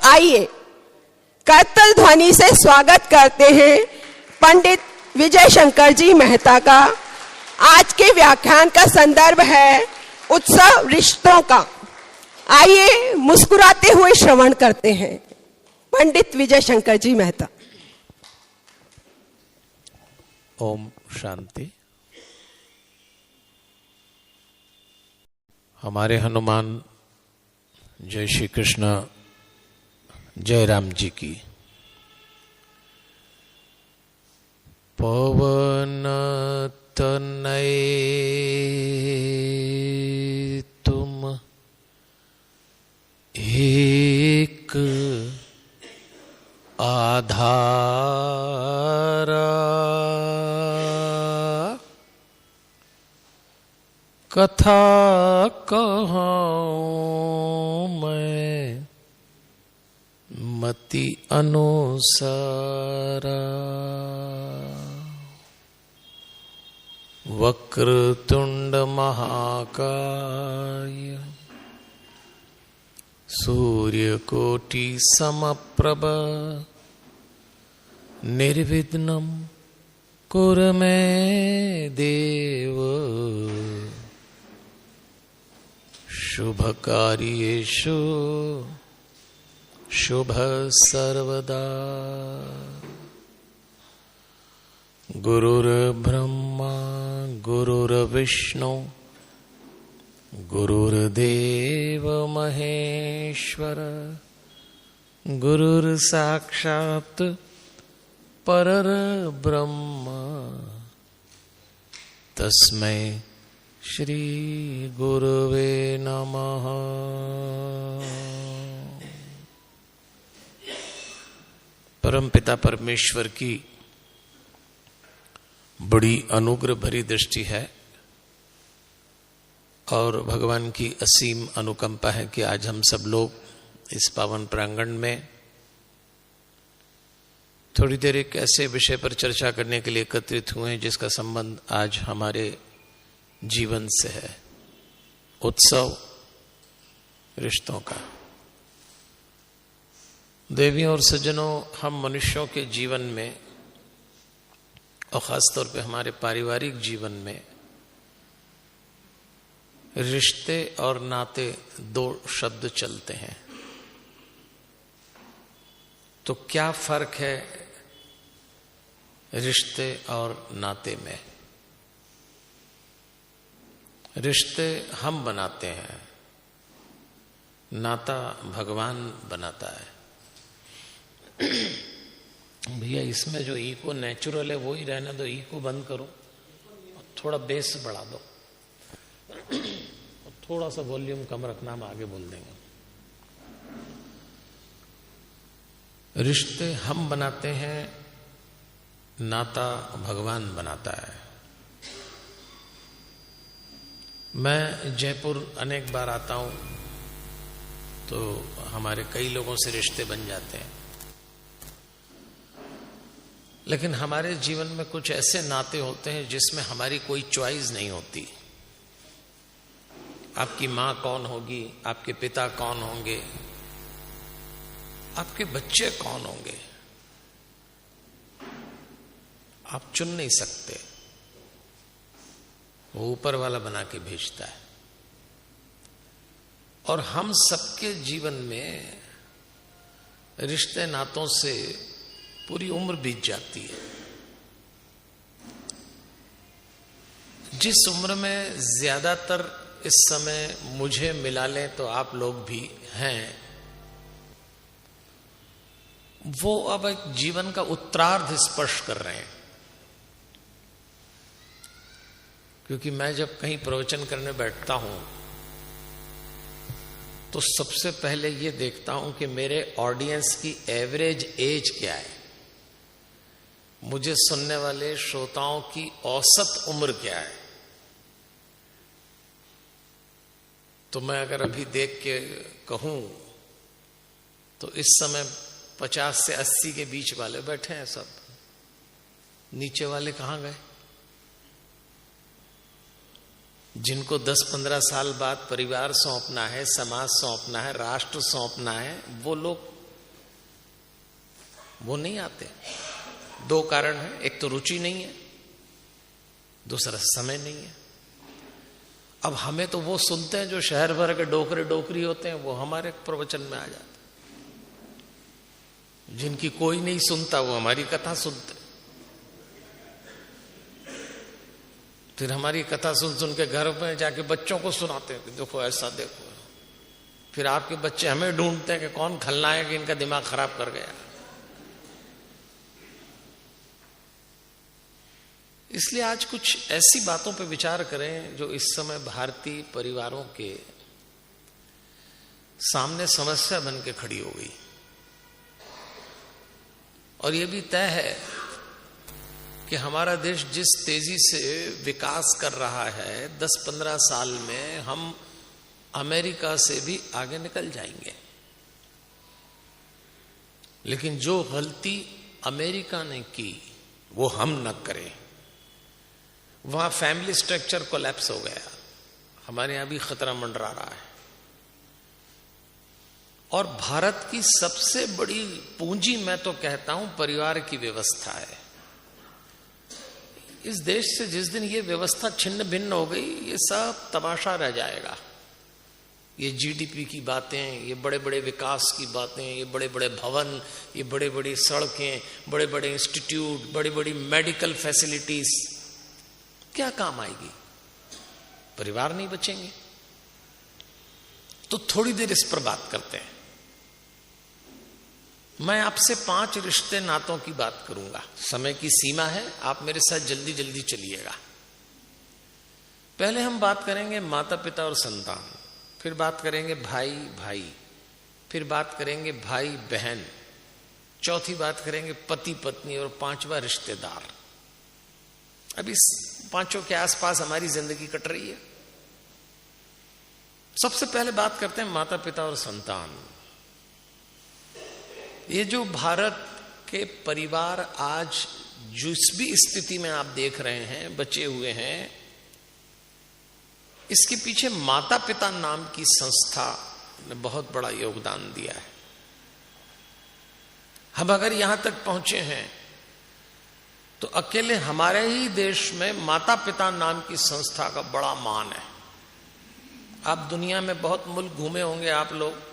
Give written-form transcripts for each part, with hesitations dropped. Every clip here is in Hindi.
आइए करतल ध्वनि से स्वागत करते हैं पंडित विजय शंकर जी मेहता का। आज के व्याख्यान का संदर्भ है उत्सव रिश्तों का। आइए मुस्कुराते हुए श्रवण करते हैं। पंडित विजय शंकर जी मेहता। ओम शांति। हमारे हनुमान जय श्री कृष्ण जय राम जी की। पवन तनय तुम एक आधारा, कथा कहूं मैं मति अनुसारा। वक्रतुंड महाकाय सूर्यकोटि समप्रभ निर्विघ्नं कुरु मे देव। शुभकार्येषु शुभ सर्वदा। गुरुर्ब्रह्मा गुरुर्विष्णु गुरुर्देव महेश्वर। गुरुर्साक्षात् परब्रह्म तस्मै श्री गुरुवे नमः। परमपिता परमेश्वर की बड़ी अनुग्रह भरी दृष्टि है और भगवान की असीम अनुकंपा है कि आज हम सब लोग इस पावन प्रांगण में थोड़ी देर एक ऐसे विषय पर चर्चा करने के लिए एकत्रित हुए हैं जिसका संबंध आज हमारे जीवन से है। उत्सव रिश्तों का। देवियों और सज्जनों, हम मनुष्यों के जीवन में और खासतौर पे हमारे पारिवारिक जीवन में रिश्ते और नाते दो शब्द चलते हैं। तो क्या फर्क है रिश्ते और नाते में? रिश्ते हम बनाते हैं, नाता भगवान बनाता है। भैया इसमें जो इको नेचुरल है वो ही रहने दो, इको बंद करो, थोड़ा बेस बढ़ा दो, थोड़ा सा वॉल्यूम कम रखना, हम आगे बोल देंगे। रिश्ते हम बनाते हैं, नाता भगवान बनाता है। मैं जयपुर अनेक बार आता हूं तो हमारे कई लोगों से रिश्ते बन जाते हैं, लेकिन हमारे जीवन में कुछ ऐसे नाते होते हैं जिसमें हमारी कोई चॉइस नहीं होती। आपकी मां कौन होगी, आपके पिता कौन होंगे, आपके बच्चे कौन होंगे, आप चुन नहीं सकते। वो ऊपर वाला बना के भेजता है। और हम सबके जीवन में रिश्ते नातों से पूरी उम्र बीत जाती है। जिस उम्र में ज्यादातर इस समय मुझे मिला लें तो आप लोग भी हैं, वो अब एक जीवन का उत्तरार्ध स्पर्श कर रहे हैं। क्योंकि मैं जब कहीं प्रवचन करने बैठता हूं तो सबसे पहले ये देखता हूं कि मेरे ऑडियंस की एवरेज एज क्या है, मुझे सुनने वाले श्रोताओं की औसत उम्र क्या है। तो मैं अगर अभी देख के कहूं तो इस समय 50 से 80 के बीच वाले बैठे हैं सब। नीचे वाले कहां गए? जिनको 10-15 साल बाद परिवार सौंपना है, समाज सौंपना है, राष्ट्र सौंपना है, वो लोग वो नहीं आते। दो कारण है, एक तो रुचि नहीं है, दूसरा समय नहीं है। अब हमें तो वो सुनते हैं जो शहर भर के डोकरे डोकरी होते हैं, वो हमारे प्रवचन में आ जाते। जिनकी कोई नहीं सुनता वो हमारी कथा सुनते, फिर हमारी कथा सुन सुन के घर में जाके बच्चों को सुनाते हैं कि देखो ऐसा देखो। फिर आपके बच्चे हमें ढूंढते हैं कि कौन खलनायक है, इनका दिमाग खराब कर गया। इसलिए आज कुछ ऐसी बातों पर विचार करें जो इस समय भारतीय परिवारों के सामने समस्या बन के खड़ी हो गई। और यह भी तय है कि हमारा देश जिस तेजी से विकास कर रहा है, 10-15 साल में हम अमेरिका से भी आगे निकल जाएंगे। लेकिन जो गलती अमेरिका ने की वो हम न करें। वहां फैमिली स्ट्रक्चर कोलैप्स हो गया, हमारे यहां भी खतरा मंडरा रहा है। और भारत की सबसे बड़ी पूंजी मैं तो कहता हूं परिवार की व्यवस्था है। इस देश से जिस दिन ये व्यवस्था छिन्न भिन्न हो गई, ये सब तमाशा रह जाएगा। ये जीडीपी की बातें, ये बड़े बड़े विकास की बातें, ये बड़े बड़े भवन, ये बड़े बड़ी सड़कें, बड़े बड़े इंस्टीट्यूट, बड़ी बड़ी मेडिकल फैसिलिटीज, क्या काम आएगी? परिवार नहीं बचेंगे। तो थोड़ी देर इस पर बात करते हैं। मैं आपसे 5 रिश्ते नातों की बात करूंगा। समय की सीमा है, आप मेरे साथ जल्दी जल्दी चलिएगा। पहले हम बात करेंगे माता पिता और संतान, फिर बात करेंगे भाई भाई, फिर बात करेंगे भाई बहन, चौथी बात करेंगे पति पत्नी, और 5वां रिश्तेदार। अब इस 5 के आसपास हमारी जिंदगी कट रही है। सबसे पहले बात करते हैं माता पिता और संतान। ये जो भारत के परिवार आज जिस भी स्थिति में आप देख रहे हैं बचे हुए हैं, इसके पीछे माता पिता नाम की संस्था ने बहुत बड़ा योगदान दिया है। हम अगर यहां तक पहुंचे हैं तो अकेले हमारे ही देश में माता पिता नाम की संस्था का बड़ा मान है। आप दुनिया में बहुत मुल्क घूमे होंगे, आप लोग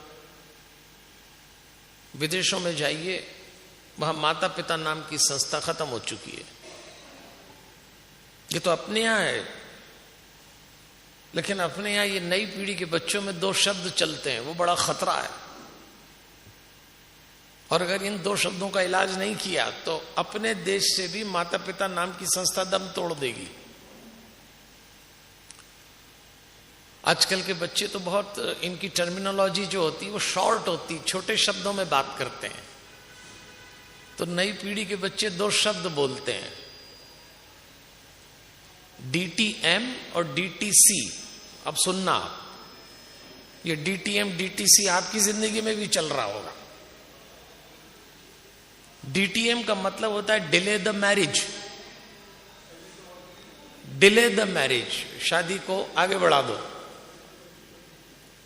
विदेशों में जाइए, वहां माता पिता नाम की संस्था खत्म हो चुकी है। ये तो अपने यहां है, लेकिन अपने यहां ये नई पीढ़ी के बच्चों में 2 शब्द चलते हैं, वो बड़ा खतरा है। और अगर इन 2 शब्दों का इलाज नहीं किया तो अपने देश से भी माता पिता नाम की संस्था दम तोड़ देगी। आजकल के बच्चे तो बहुत, इनकी टर्मिनोलॉजी जो होती है वो शॉर्ट होती, छोटे शब्दों में बात करते हैं। तो नई पीढ़ी के बच्चे 2 शब्द बोलते हैं, DTM और DTC। अब सुनना, ये DTM DTC आपकी जिंदगी में भी चल रहा होगा। DTM का मतलब होता है delay the marriage, delay the marriage, शादी को आगे बढ़ा दो।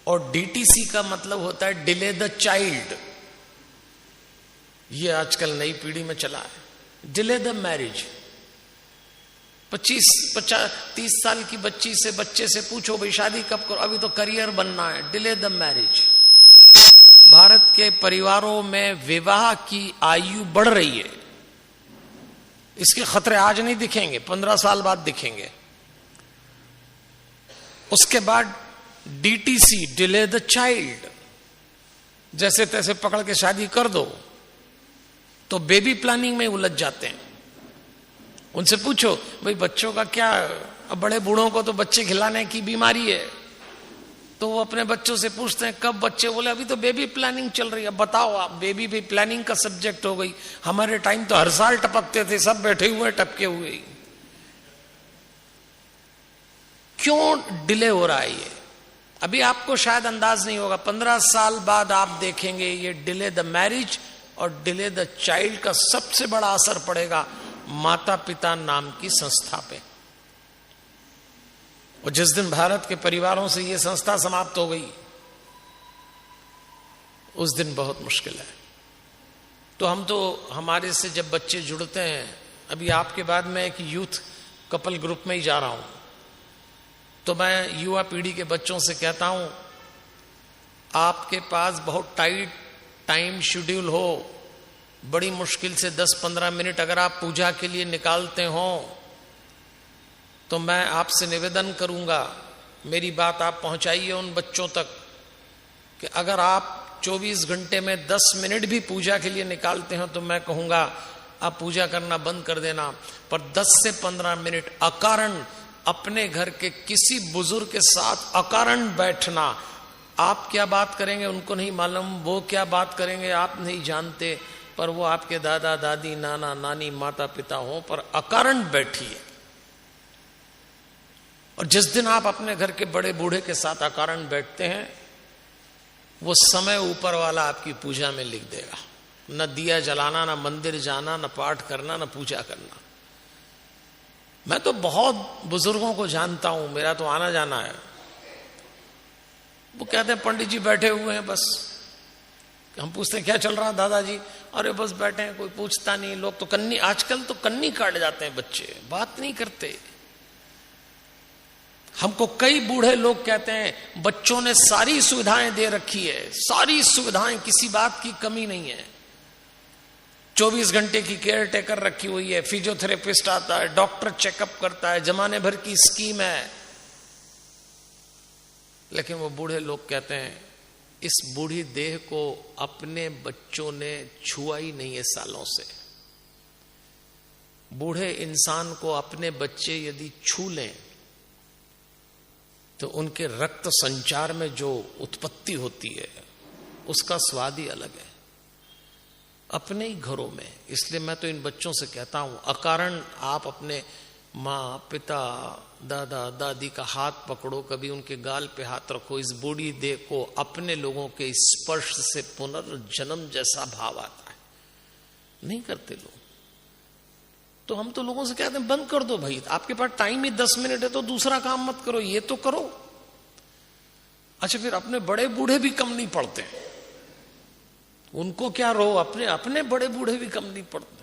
और DTC का मतलब होता है डिले द चाइल्ड। ये आजकल नई पीढ़ी में चला है, डिले द मैरिज। 25-30 साल की बच्ची से, बच्चे से पूछो भाई शादी कब करो, अभी तो करियर बनना है, डिले द मैरिज। भारत के परिवारों में विवाह की आयु बढ़ रही है। इसके खतरे आज नहीं दिखेंगे, 15 साल बाद दिखेंगे। उसके बाद DTC, डिले द चाइल्ड। जैसे तैसे पकड़ के शादी कर दो तो बेबी प्लानिंग में उलझ जाते हैं। उनसे पूछो भाई बच्चों का क्या, अब बड़े बूढ़ों को तो बच्चे खिलाने की बीमारी है, तो वो अपने बच्चों से पूछते हैं कब बच्चे, बोले अभी तो बेबी प्लानिंग चल रही है। बताओ आप, बेबी भी प्लानिंग का सब्जेक्ट हो गई। हमारे टाइम तो हर साल टपकते थे, सब बैठे हुए टपके हुए। क्यों डिले हो रहा है ये? अभी आपको शायद अंदाज नहीं होगा, 15 साल बाद आप देखेंगे ये डिले द मैरिज और डिले द चाइल्ड का सबसे बड़ा असर पड़ेगा माता पिता नाम की संस्था पे। और जिस दिन भारत के परिवारों से ये संस्था समाप्त हो गई, उस दिन बहुत मुश्किल है। तो हम तो हमारे से जब बच्चे जुड़ते हैं, अभी आपके बाद मैं एक यूथ कपल ग्रुप में ही जा रहा हूं, तो मैं युवा पीढ़ी के बच्चों से कहता हूं, आपके पास बहुत टाइट टाइम शेड्यूल हो, बड़ी मुश्किल से 10-15 मिनट अगर आप पूजा के लिए निकालते हो, तो मैं आपसे निवेदन करूंगा, मेरी बात आप पहुंचाइए उन बच्चों तक कि अगर आप 24 घंटे में 10 मिनट भी पूजा के लिए निकालते हो तो मैं कहूंगा आप पूजा करना बंद कर देना, पर 10 से 15 मिनट अकारण अपने घर के किसी बुजुर्ग के साथ अकारण बैठना। आप क्या बात करेंगे उनको नहीं मालूम, वो क्या बात करेंगे आप नहीं जानते, पर वो आपके दादा दादी, नाना नानी, माता पिता हो, पर अकारण बैठिए। और जिस दिन आप अपने घर के बड़े बूढ़े के साथ अकारण बैठते हैं, वो समय ऊपर वाला आपकी पूजा में लिख देगा। न दिया जलाना, न मंदिर जाना, न पाठ करना, न पूजा करना। मैं तो बहुत बुजुर्गों को जानता हूं, मेरा तो आना जाना है, वो कहते हैं पंडित जी बैठे हुए हैं बस। हम पूछते हैं क्या चल रहा दादाजी, अरे बस बैठे हैं, कोई पूछता नहीं। लोग तो कन्नी, आजकल तो कन्नी काट जाते हैं बच्चे, बात नहीं करते। हमको कई बूढ़े लोग कहते हैं बच्चों ने सारी सुविधाएं दे रखी है, सारी सुविधाएं, किसी बात की कमी नहीं है, 24 घंटे की केयर टेकर रखी हुई है, फिजियोथेरेपिस्ट आता है, डॉक्टर चेकअप करता है, जमाने भर की स्कीम है। लेकिन वो बूढ़े लोग कहते हैं इस बूढ़ी देह को अपने बच्चों ने छुआ ही नहीं है सालों से। बूढ़े इंसान को अपने बच्चे यदि छू लें तो उनके रक्त संचार में जो उत्पत्ति होती है उसका स्वाद ही अलग है, अपने ही घरों में। इसलिए मैं तो इन बच्चों से कहता हूं, अकारण आप अपने माँ पिता, दादा दादी का हाथ पकड़ो, कभी उनके गाल पे हाथ रखो। इस बूढ़ी देह को अपने लोगों के स्पर्श से पुनर्जन्म जैसा भाव आता है, नहीं करते लोग। तो हम तो लोगों से कहते हैं बंद कर दो भाई, आपके पास टाइम ही 10 मिनट है तो दूसरा काम मत करो, ये तो करो। अच्छा, फिर अपने बड़े बूढ़े भी कम नहीं पड़ते, उनको क्या रो, अपने बड़े बूढ़े भी कम नहीं पड़ते।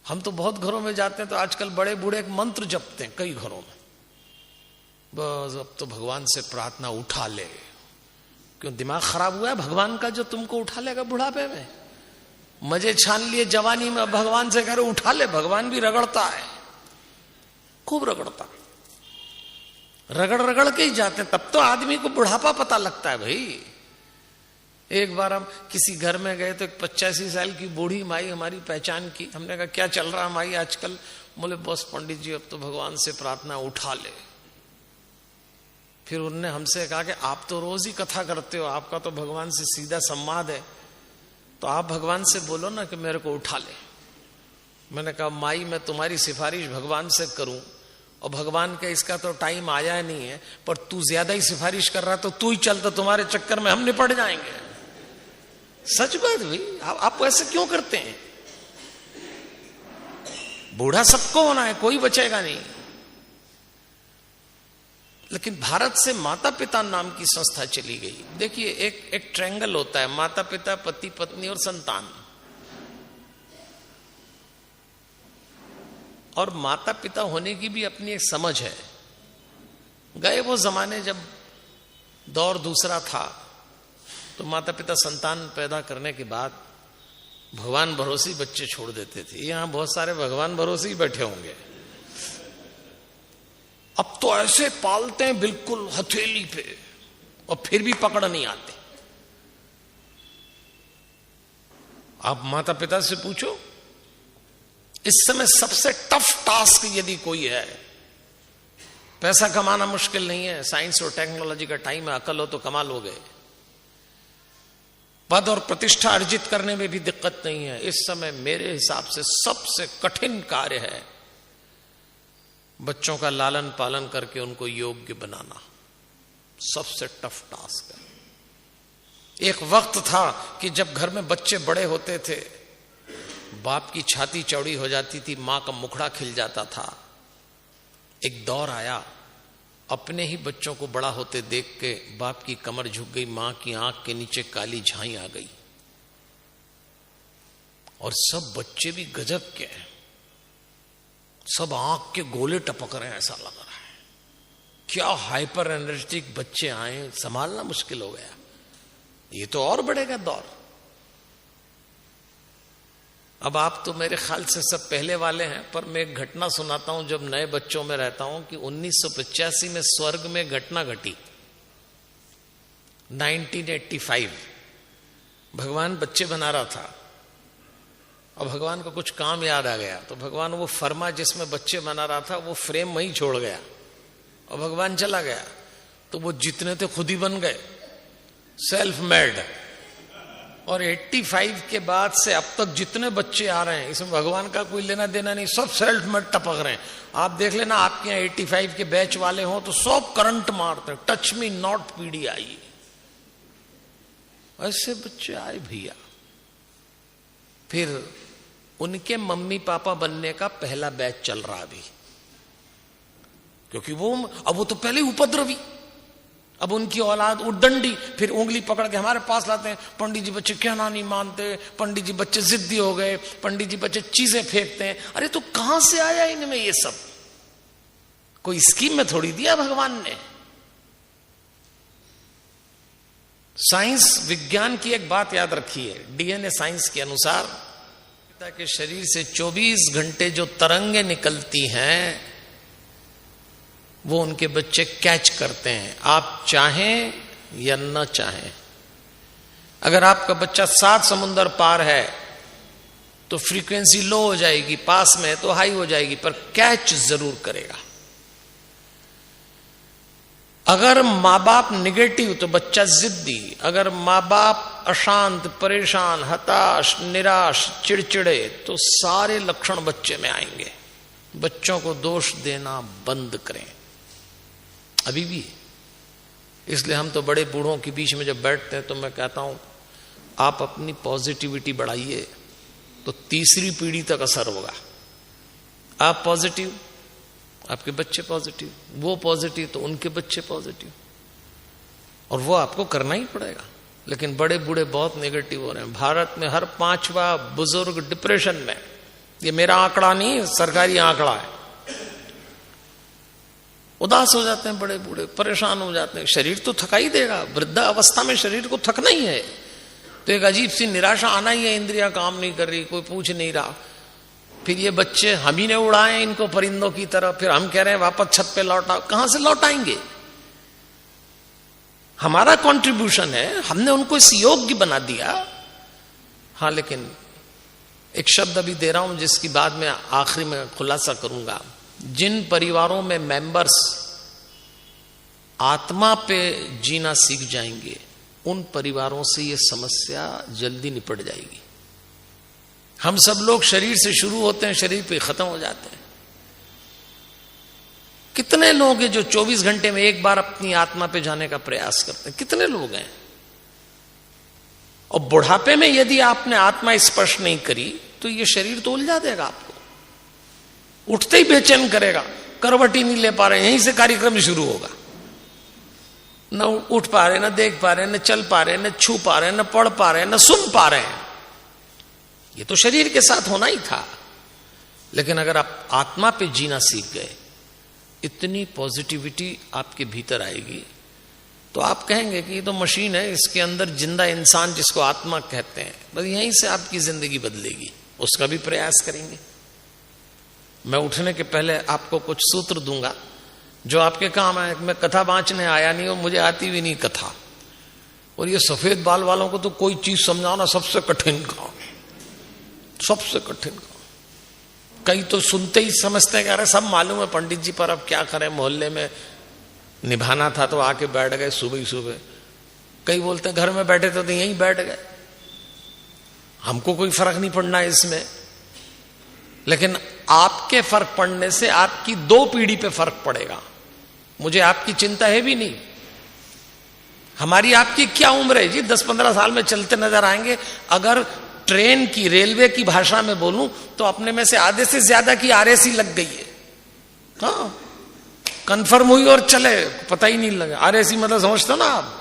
हम तो बहुत घरों में जाते हैं तो आजकल बड़े बूढ़े एक मंत्र जपते हैं कई घरों में, बस अब तो भगवान से प्रार्थना उठा ले। क्यों, दिमाग खराब हुआ है भगवान का जो तुमको उठा लेगा बुढ़ापे में? मजे छान लिए जवानी में, भगवान से कह रहे उठा ले। भगवान भी रगड़ता है, खूब रगड़ता, रगड़ रगड़ के ही जाते हैं, तब तो आदमी को बुढ़ापा पता लगता है भाई। एक बार हम किसी घर में गए तो एक 85 साल की बूढ़ी माई हमारी पहचान की। हमने कहा क्या चल रहा माई आजकल? बोले बस पंडित जी अब तो भगवान से प्रार्थना उठा ले। फिर उन्होंने हमसे कहा कि आप तो रोज ही कथा करते हो, आपका तो भगवान से सीधा संवाद है, तो आप भगवान से बोलो ना कि मेरे को उठा ले। मैंने कहा माई मैं तुम्हारी सिफारिश भगवान से करूं, और भगवान का इसका तो टाइम आया नहीं है, पर तू ज्यादा ही सिफारिश कर रहा तो तू ही चल, तो तुम्हारे चक्कर में हम निपट जाएंगे। सच बात भाई, आप ऐसे क्यों करते हैं? बूढ़ा सबको होना है, कोई बचेगा नहीं। लेकिन भारत से माता पिता नाम की संस्था चली गई। देखिए एक ट्रायंगल होता है, माता पिता, पति पत्नी और संतान। और माता पिता होने की भी अपनी एक समझ है। गए वो जमाने जब दौर दूसरा था, तो माता पिता संतान पैदा करने के बाद भगवान भरोसे बच्चे छोड़ देते थे। यहां बहुत सारे भगवान भरोसे ही बैठे होंगे। अब तो ऐसे पालते हैं बिल्कुल हथेली पे, और फिर भी पकड़ नहीं आते। आप माता पिता से पूछो, इस समय सबसे टफ टास्क यदि कोई है, पैसा कमाना मुश्किल नहीं है, साइंस और टेक्नोलॉजी का टाइम है, अकल हो तो कमा लोगे। पद और प्रतिष्ठा अर्जित करने में भी दिक्कत नहीं है। इस समय मेरे हिसाब से सबसे कठिन कार्य है बच्चों का लालन पालन करके उनको योग्य बनाना, सबसे टफ टास्क है। एक वक्त था कि जब घर में बच्चे बड़े होते थे, बाप की छाती चौड़ी हो जाती थी, मां का मुखड़ा खिल जाता था। एक दौर आया, अपने ही बच्चों को बड़ा होते देख के बाप की कमर झुक गई, मां की आंख के नीचे काली झाई आ गई। और सब बच्चे भी गजब के हैं, सब आंख के गोले टपक रहे हैं, ऐसा लग रहा है। क्या हाइपर एनर्जेटिक बच्चे आए, संभालना मुश्किल हो गया। ये तो और बढ़ेगा दौर। अब आप तो मेरे ख्याल से सब पहले वाले हैं, पर मैं एक घटना सुनाता हूं जब नए बच्चों में रहता हूं कि 1985 में स्वर्ग में घटना घटी। 1985 भगवान बच्चे बना रहा था और भगवान को कुछ काम याद आ गया, तो भगवान वो फर्मा जिसमें बच्चे बना रहा था वो फ्रेम वहीं छोड़ गया और भगवान चला गया। तो वो जितने थे खुद ही बन गए, सेल्फ मेड। और 85 के बाद से अब तक जितने बच्चे आ रहे हैं, इसमें भगवान का कोई लेना देना नहीं, सब सेल्फ मेड टपक रहे हैं। आप देख लेना, आपके यहाँ 85 के बैच वाले हो तो सब करंट मारते हैं, टच मी नॉट पीडीआई। ऐसे बच्चे आए भैया। फिर उनके मम्मी पापा बनने का पहला बैच चल रहा अभी, क्योंकि वो तो पहले उपद्रवी, अब उनकी औलाद उद्दंडी, फिर उंगली पकड़ के हमारे पास लाते हैं, पंडित जी बच्चे कहना नहीं मानते, पंडित जी बच्चे जिद्दी हो गए, पंडित जी बच्चे चीजें फेंकते हैं। अरे तो कहां से आया इनमें ये सब? कोई स्कीम में थोड़ी दिया भगवान ने। साइंस विज्ञान की एक बात याद रखिए, डीएनए साइंस के अनुसार पिता के शरीर से 24 घंटे जो तरंगे निकलती हैं वो उनके बच्चे कैच करते हैं, आप चाहें या न चाहें। अगर आपका बच्चा 7 समुंदर पार है तो फ्रीक्वेंसी लो हो जाएगी, पास में है तो हाई हो जाएगी, पर कैच जरूर करेगा। अगर माँ बाप निगेटिव तो बच्चा जिद्दी, अगर माँ बाप अशांत, परेशान, हताश, निराश, चिड़चिड़े तो सारे लक्षण बच्चे में आएंगे। बच्चों को दोष देना बंद करें अभी भी। इसलिए हम तो बड़े बूढ़ों के बीच में जब बैठते हैं तो मैं कहता हूं आप अपनी पॉजिटिविटी बढ़ाइए तो तीसरी पीढ़ी तक असर होगा। आप पॉजिटिव, आपके बच्चे पॉजिटिव, वो पॉजिटिव तो उनके बच्चे पॉजिटिव, और वो आपको करना ही पड़ेगा। लेकिन बड़े बूढ़े बहुत नेगेटिव हो रहे हैं। भारत में हर 5वां बुजुर्ग डिप्रेशन में, ये मेरा आंकड़ा नहीं, सरकारी आंकड़ा है। उदास हो जाते हैं बड़े बूढ़े, परेशान हो जाते हैं। शरीर तो थका ही देगा, वृद्धा अवस्था में शरीर को थकना ही है, तो एक अजीब सी निराशा आना ही है। इंद्रियां काम नहीं कर रही, कोई पूछ नहीं रहा। फिर ये बच्चे हम ही ने उड़ाए इनको परिंदों की तरह, फिर हम कह रहे हैं वापस छत पे लौटाओ। कहां से लौटाएंगे? हमारा कंट्रीब्यूशन है, हमने उनको इस योग्य बना दिया। हाँ, लेकिन एक शब्द अभी दे रहा हूं जिसकी बाद में आखिरी में खुलासा करूंगा। जिन परिवारों में मेंबर्स आत्मा पे जीना सीख जाएंगे उन परिवारों से ये समस्या जल्दी निपट जाएगी। हम सब लोग शरीर से शुरू होते हैं, शरीर पे खत्म हो जाते हैं। कितने लोग हैं जो 24 घंटे में एक बार अपनी आत्मा पे जाने का प्रयास करते हैं? कितने लोग हैं? और बुढ़ापे में यदि आपने आत्मा स्पर्श नहीं करी तो ये शरीर तो उलझा देगा आपको, उठते ही बेचैन करेगा, करवट ही नहीं ले पा रहे, यहीं से कार्यक्रम शुरू होगा। न उठ पा रहे, न देख पा रहे, न चल पा रहे, न छू पा रहे, न पढ़ पा रहे, न सुन पा रहे हैं। ये तो शरीर के साथ होना ही था। लेकिन अगर आप आत्मा पे जीना सीख गए, इतनी पॉजिटिविटी आपके भीतर आएगी तो आप कहेंगे कि ये तो मशीन है, इसके अंदर जिंदा इंसान जिसको आत्मा कहते हैं, बस यहीं से आपकी जिंदगी बदलेगी। उसका भी प्रयास करेंगे। मैं उठने के पहले आपको कुछ सूत्र दूंगा जो आपके काम आए। मैं कथा बांचने आया नहीं और मुझे आती भी नहीं कथा, और ये सफेद बाल वालों को तो कोई चीज समझाना सबसे कठिन काम, सबसे कठिन काम। कई तो सुनते ही समझते हैं कि अरे सब मालूम है पंडित जी, पर अब क्या करें, मोहल्ले में निभाना था तो आके बैठ गए सुबह ही सुबह। कई बोलते हैं घर में बैठे थे तो यहीं बैठ गए, हमको कोई फर्क नहीं पड़ना है इसमें। लेकिन आपके फर्क पड़ने से आपकी 2 पीढ़ी पे फर्क पड़ेगा। मुझे आपकी चिंता है भी नहीं। हमारी आपकी क्या उम्र है जी? 10-15 साल में चलते नजर आएंगे। अगर ट्रेन की, रेलवे की भाषा में बोलूं तो अपने में से आधे से ज्यादा की आरएसी लग गई है। हाँ, कंफर्म हुई और चले, पता ही नहीं लगा। आरएसी मतलब समझते ना आप?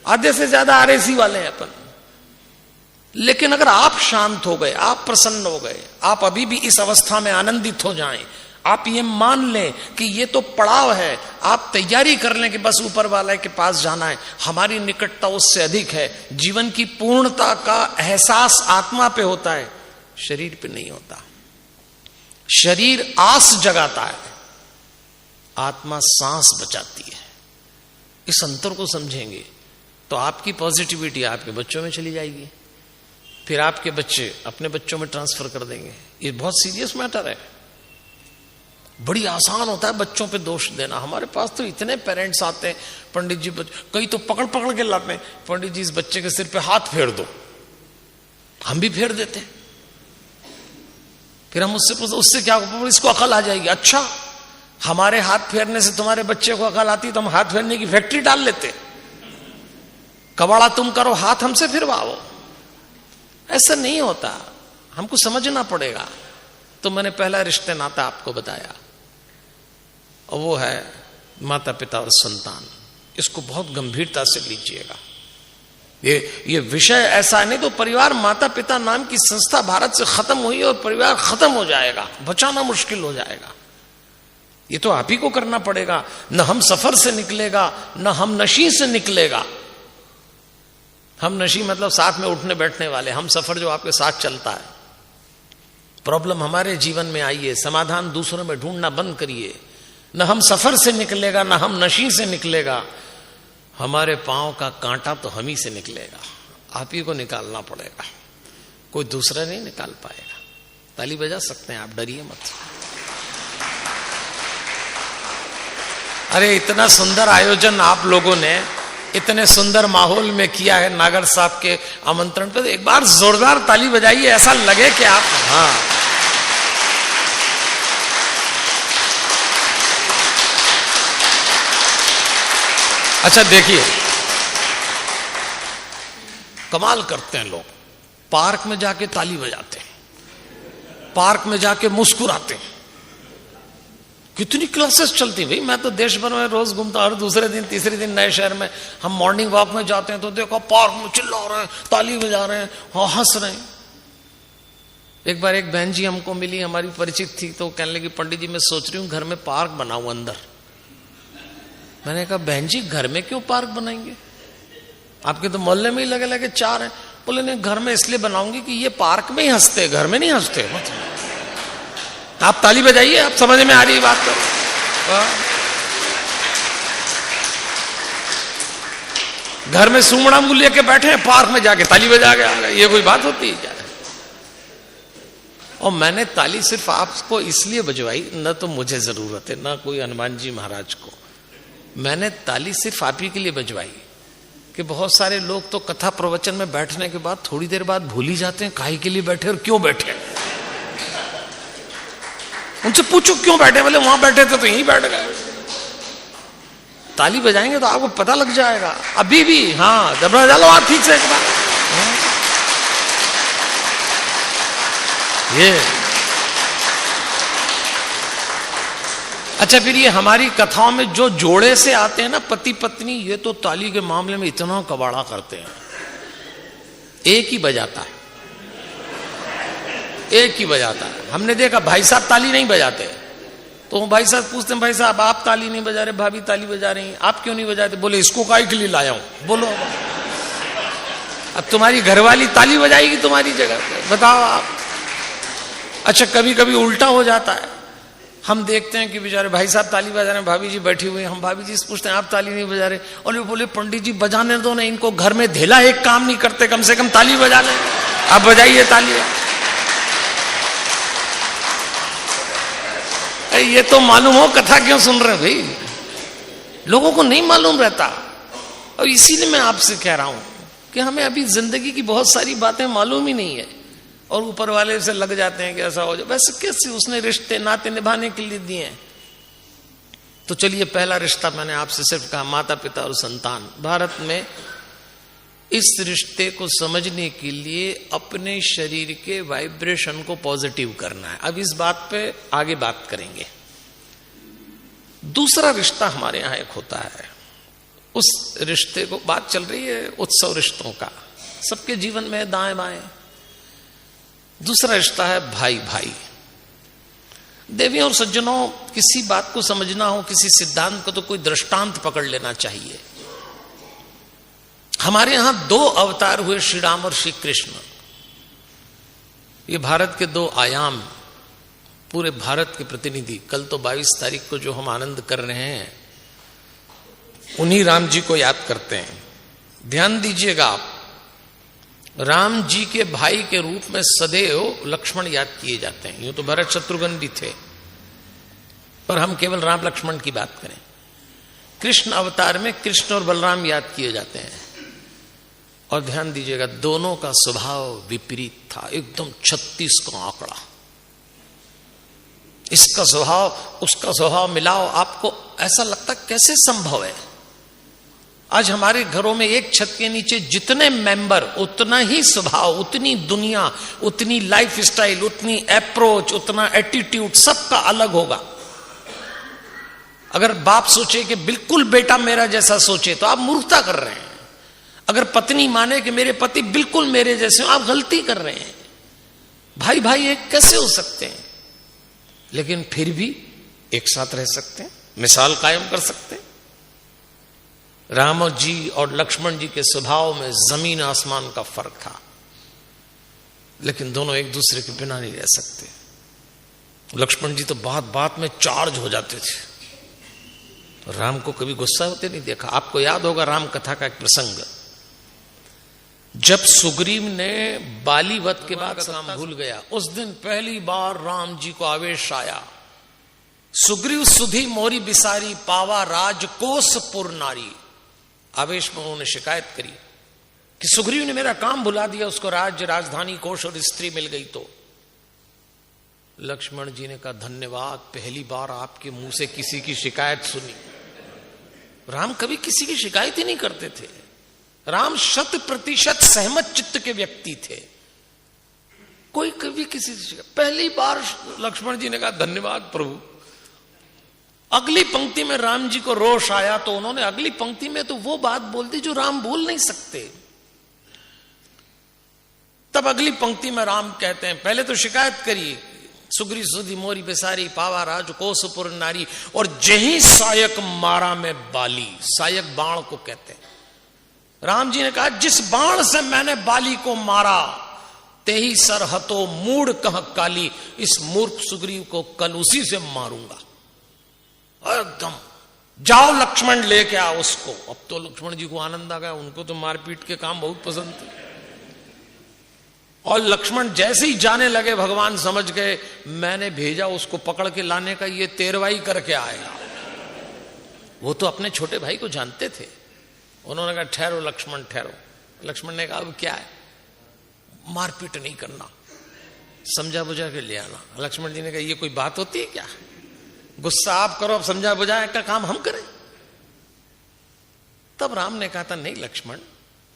आधे से ज्यादा आरएसी वाले हैं अपन। लेकिन अगर आप शांत हो गए, आप प्रसन्न हो गए, आप अभी भी इस अवस्था में आनंदित हो जाएं, आप ये मान लें कि ये तो पड़ाव है, आप तैयारी कर लें कि बस ऊपर वाले के पास जाना है, हमारी निकटता उससे अधिक है, जीवन की पूर्णता का एहसास आत्मा पे होता है, शरीर पे नहीं होता। शरीर आस जगाता है, आत्मा सांस बचाती है। इस अंतर को समझेंगे तो आपकी पॉजिटिविटी आपके बच्चों में चली जाएगी, फिर आपके बच्चे अपने बच्चों में ट्रांसफर कर देंगे। ये बहुत सीरियस मैटर है। बड़ी आसान होता है बच्चों पे दोष देना। हमारे पास तो इतने पेरेंट्स आते हैं, पंडित जी, कई तो पकड़ पकड़ के लाते हैं, पंडित जी इस बच्चे के सिर पे हाथ फेर दो। हम भी फेर देते हैं। फिर हम उससे पूछते उससे क्या होगा, इसको अकल आ जाएगी। अच्छा, हमारे हाथ फेरने से तुम्हारे बच्चे को अकल आती तो हम हाथ फेरने की फैक्ट्री डाल लेते। कबाड़ा तुम करो, हाथ हमसे फिरवाओ। ऐसा नहीं होता, हमको समझना पड़ेगा। तो मैंने पहला रिश्ते नाता आपको बताया, और वो है माता पिता और संतान। इसको बहुत गंभीरता से लीजिएगा। ये विषय ऐसा नहीं तो परिवार माता पिता नाम की संस्था भारत से खत्म हुई और परिवार खत्म हो जाएगा, बचाना मुश्किल हो जाएगा। ये तो आप ही को करना पड़ेगा। न हम सफर से निकलेगा, न हम नशी से निकलेगा। हम नशी मतलब साथ में उठने बैठने वाले, हम सफर जो आपके साथ चलता है। प्रॉब्लम हमारे जीवन में आई है, समाधान दूसरों में ढूंढना बंद करिए। न हम सफर से निकलेगा, न हम नशी से निकलेगा। हमारे पांव का कांटा तो हम ही से निकलेगा, आप ही को निकालना पड़ेगा, कोई दूसरा नहीं निकाल पाएगा। ताली बजा सकते हैं आप, डरिए मत। अरे इतना सुंदर आयोजन आप लोगों ने इतने सुंदर माहौल में किया है, नागर साहब के आमंत्रण पर। एक बार जोरदार ताली बजाइए, ऐसा लगे कि आप, हाँ। अच्छा देखिए, कमाल करते हैं लोग। पार्क में जाके ताली बजाते हैं, पार्क में जाके मुस्कुराते हैं। कितनी क्लासेस चलती भाई। मैं तो देश भर में रोज घूमता हूं, हर दूसरे दिन तीसरे दिन नए शहर में। हम मॉर्निंग वॉक में जाते हैं तो देखो पार्क में चिल्ला रहे हैं, ताली बजा रहे हैं, हाँ हंस रहे हैं। एक बार एक बहन जी हमको मिली, हमारी परिचित थी, तो कहने लगी पंडित जी मैं सोच रही हूँ घर में पार्क बनाऊं अंदर। मैंने कहा बहन जी घर में क्यों पार्क बनाएंगे, आपके तो मोहल्ले में ही लगे लगे 4 हैं। बोले नहीं, घर में इसलिए बनाऊंगी कि ये पार्क में ही हंसते, घर में नहीं हंसते। आप ताली बजाइए, आप समझ में आ रही बात तो। घर में सुमड़ा मुंह लेके बैठे हैं, पार्क में जाके ताली बजा के आ गए, ये कोई बात होती है क्या? और मैंने ताली सिर्फ आपको इसलिए बजवाई, न तो मुझे जरूरत है, न कोई हनुमान जी महाराज को। मैंने ताली सिर्फ आप ही के लिए बजवाई कि बहुत सारे लोग तो कथा प्रवचन में बैठने के बाद थोड़ी देर बाद भूल ही जाते हैं काहे के लिए बैठे और क्यों बैठे। उनसे पूछो क्यों बैठे, बोले वहां बैठे थे तो यहीं बैठ गए। ताली बजाएंगे तो आपको पता लग जाएगा अभी भी। हाँ जबरा डालो आप ठीक से एक बार। ये अच्छा, फिर ये हमारी कथाओं में जो जोड़े से आते हैं ना पति पत्नी, ये तो ताली के मामले में इतना कबाड़ा करते हैं। एक ही बजाता है, एक ही बजाता है। हमने देखा भाई साहब ताली नहीं बजाते, तो भाई साहब पूछते हैं भाई साहब आप ताली नहीं बजा रहे, भाभी ताली बजा रही हैं, आप क्यों नहीं बजाते? बोले इसको काहे के लिए लाया हूं। बोलो अब तुम्हारी घरवाली ताली बजाएगी तुम्हारी जगह पे, बताओ आप। अच्छा कभी कभी उल्टा हो जाता है, हम देखते हैं कि बेचारे भाई साहब ताली बजा रहे हैं, भाभी जी बैठी हुई, हम भाभी जी से पूछते हैं आप ताली नहीं बजा रहे, और ये बोले पंडित जी बजाने दो ना इनको, घर में धेला एक काम नहीं करते, कम से कम ताली बजा लें, आप बजाइए ताली। ये तो मालूम हो कथा क्यों सुन रहे हैं भाई, लोगों को नहीं मालूम रहता। और इसीलिए मैं आपसे कह रहा हूं कि हमें अभी जिंदगी की बहुत सारी बातें मालूम ही नहीं है, और ऊपर वाले से लग जाते हैं कि ऐसा हो जाए। वैसे कैसे उसने रिश्ते नाते निभाने के लिए दिए हैं। तो चलिए पहला रिश्ता मैंने आपसे सिर्फ कहा माता पिता और संतान। भारत में इस रिश्ते को समझने के लिए अपने शरीर के वाइब्रेशन को पॉजिटिव करना है। अब इस बात पे आगे बात करेंगे। दूसरा रिश्ता हमारे यहां एक होता है, उस रिश्ते को बात चल रही है उत्सव रिश्तों का, सबके जीवन में दाएं बाएं। दूसरा रिश्ता है भाई भाई। देवियों और सज्जनों, किसी बात को समझना हो, किसी सिद्धांत को, तो कोई दृष्टांत पकड़ लेना चाहिए। हमारे यहां 2 अवतार हुए, श्री राम और श्री कृष्ण। ये भारत के 2 आयाम, पूरे भारत के प्रतिनिधि। कल तो 22 तारीख को जो हम आनंद कर रहे हैं, उन्हीं राम जी को याद करते हैं। ध्यान दीजिएगा आप, राम जी के भाई के रूप में सदैव लक्ष्मण याद किए जाते हैं। यूं तो भरत शत्रुघ्न भी थे, पर हम केवल राम लक्ष्मण की बात करें। कृष्ण अवतार में कृष्ण और बलराम याद किए जाते हैं। और ध्यान दीजिएगा, दोनों का स्वभाव विपरीत था, एकदम 36 का आंकड़ा। इसका स्वभाव उसका स्वभाव मिलाओ, आपको ऐसा लगता कैसे संभव है। आज हमारे घरों में एक छत के नीचे जितने मेंबर, उतना ही स्वभाव, उतनी दुनिया, उतनी लाइफ स्टाइल, उतनी अप्रोच, उतना एटीट्यूड, सबका अलग होगा। अगर बाप सोचे कि बिल्कुल बेटा मेरा जैसा सोचे, तो आप मूर्खता कर रहे हैं। अगर पत्नी माने कि मेरे पति बिल्कुल मेरे जैसे हो, आप गलती कर रहे हैं। भाई भाई एक कैसे हो सकते हैं, लेकिन फिर भी एक साथ रह सकते हैं, मिसाल कायम कर सकते हैं। राम जी और लक्ष्मण जी के स्वभाव में जमीन आसमान का फर्क था, लेकिन दोनों एक दूसरे के बिना नहीं रह सकते। लक्ष्मण जी तो बात बात में चार्ज हो जाते थे, राम को कभी गुस्सा होते नहीं देखा। आपको याद होगा राम कथा का एक प्रसंग, जब सुग्रीव ने बाली वध के बाद काम भूल गया, उस दिन पहली बार राम जी को आवेश आया। सुग्रीव सुधी मोरी बिसारी, पावा राजकोसपुर नारी। आवेश में उन्होंने शिकायत करी कि सुग्रीव ने मेरा काम भुला दिया, उसको राज्य, राजधानी, कोष और स्त्री मिल गई। तो लक्ष्मण जी ने कहा, धन्यवाद, पहली बार आपके मुंह से किसी की शिकायत सुनी। राम कभी किसी की शिकायत ही नहीं करते थे। राम 100% सहमत चित्त के व्यक्ति थे, कोई कभी किसी से। पहली बार लक्ष्मण जी ने कहा, धन्यवाद प्रभु। अगली पंक्ति में राम जी को रोष आया, तो उन्होंने अगली पंक्ति में तो वो बात बोल दी जो राम बोल नहीं सकते। तब अगली पंक्ति में राम कहते हैं, पहले तो शिकायत करी, सुग्री सुधी मोरी बेसारी, पावा राज कोसपुर नारी, और जही सायक मारा में बाली। सायक बाण को कहते हैं। राम जी ने कहा, जिस बाण से मैंने बाली को मारा, ते ही सर हतो मूड कह काली। इस मूर्ख सुग्रीव को कल उसी से मारूंगा। एकदम, जाओ लक्ष्मण लेके आओ उसको। अब तो लक्ष्मण जी को आनंद आ गया, उनको तो मारपीट के काम बहुत पसंद थे। और लक्ष्मण जैसे ही जाने लगे, भगवान समझ गए मैंने भेजा उसको पकड़ के लाने का, ये तेरवाई करके आएगा। वो तो अपने छोटे भाई को जानते थे। उन्होंने कहा, ठहरो लक्ष्मण ठहरो। लक्ष्मण ने कहा, अब क्या है, मारपीट नहीं करना, समझा बुझा के ले आना। लक्ष्मण जी ने कहा, ये कोई बात होती है क्या, गुस्सा आप करो, अब समझा बुझाए का काम हम करें। तब राम ने कहा था, नहीं लक्ष्मण,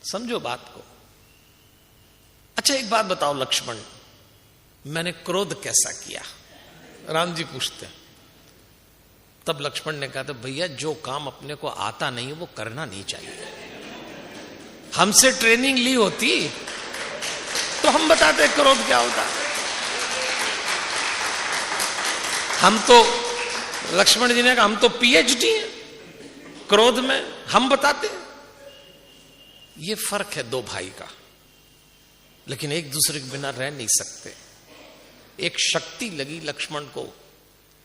समझो बात को। अच्छा एक बात बताओ लक्ष्मण, मैंने क्रोध कैसा किया? राम जी पूछते हैं। तब लक्ष्मण ने कहा था, भैया जो काम अपने को आता नहीं वो करना नहीं चाहिए। हमसे ट्रेनिंग ली होती तो हम बताते क्रोध क्या होता। हम तो, लक्ष्मण जी ने कहा, हम तो PhD हैं क्रोध में, हम बताते। ये फर्क है 2 भाई का, लेकिन एक दूसरे के बिना रह नहीं सकते। एक शक्ति लगी लक्ष्मण को,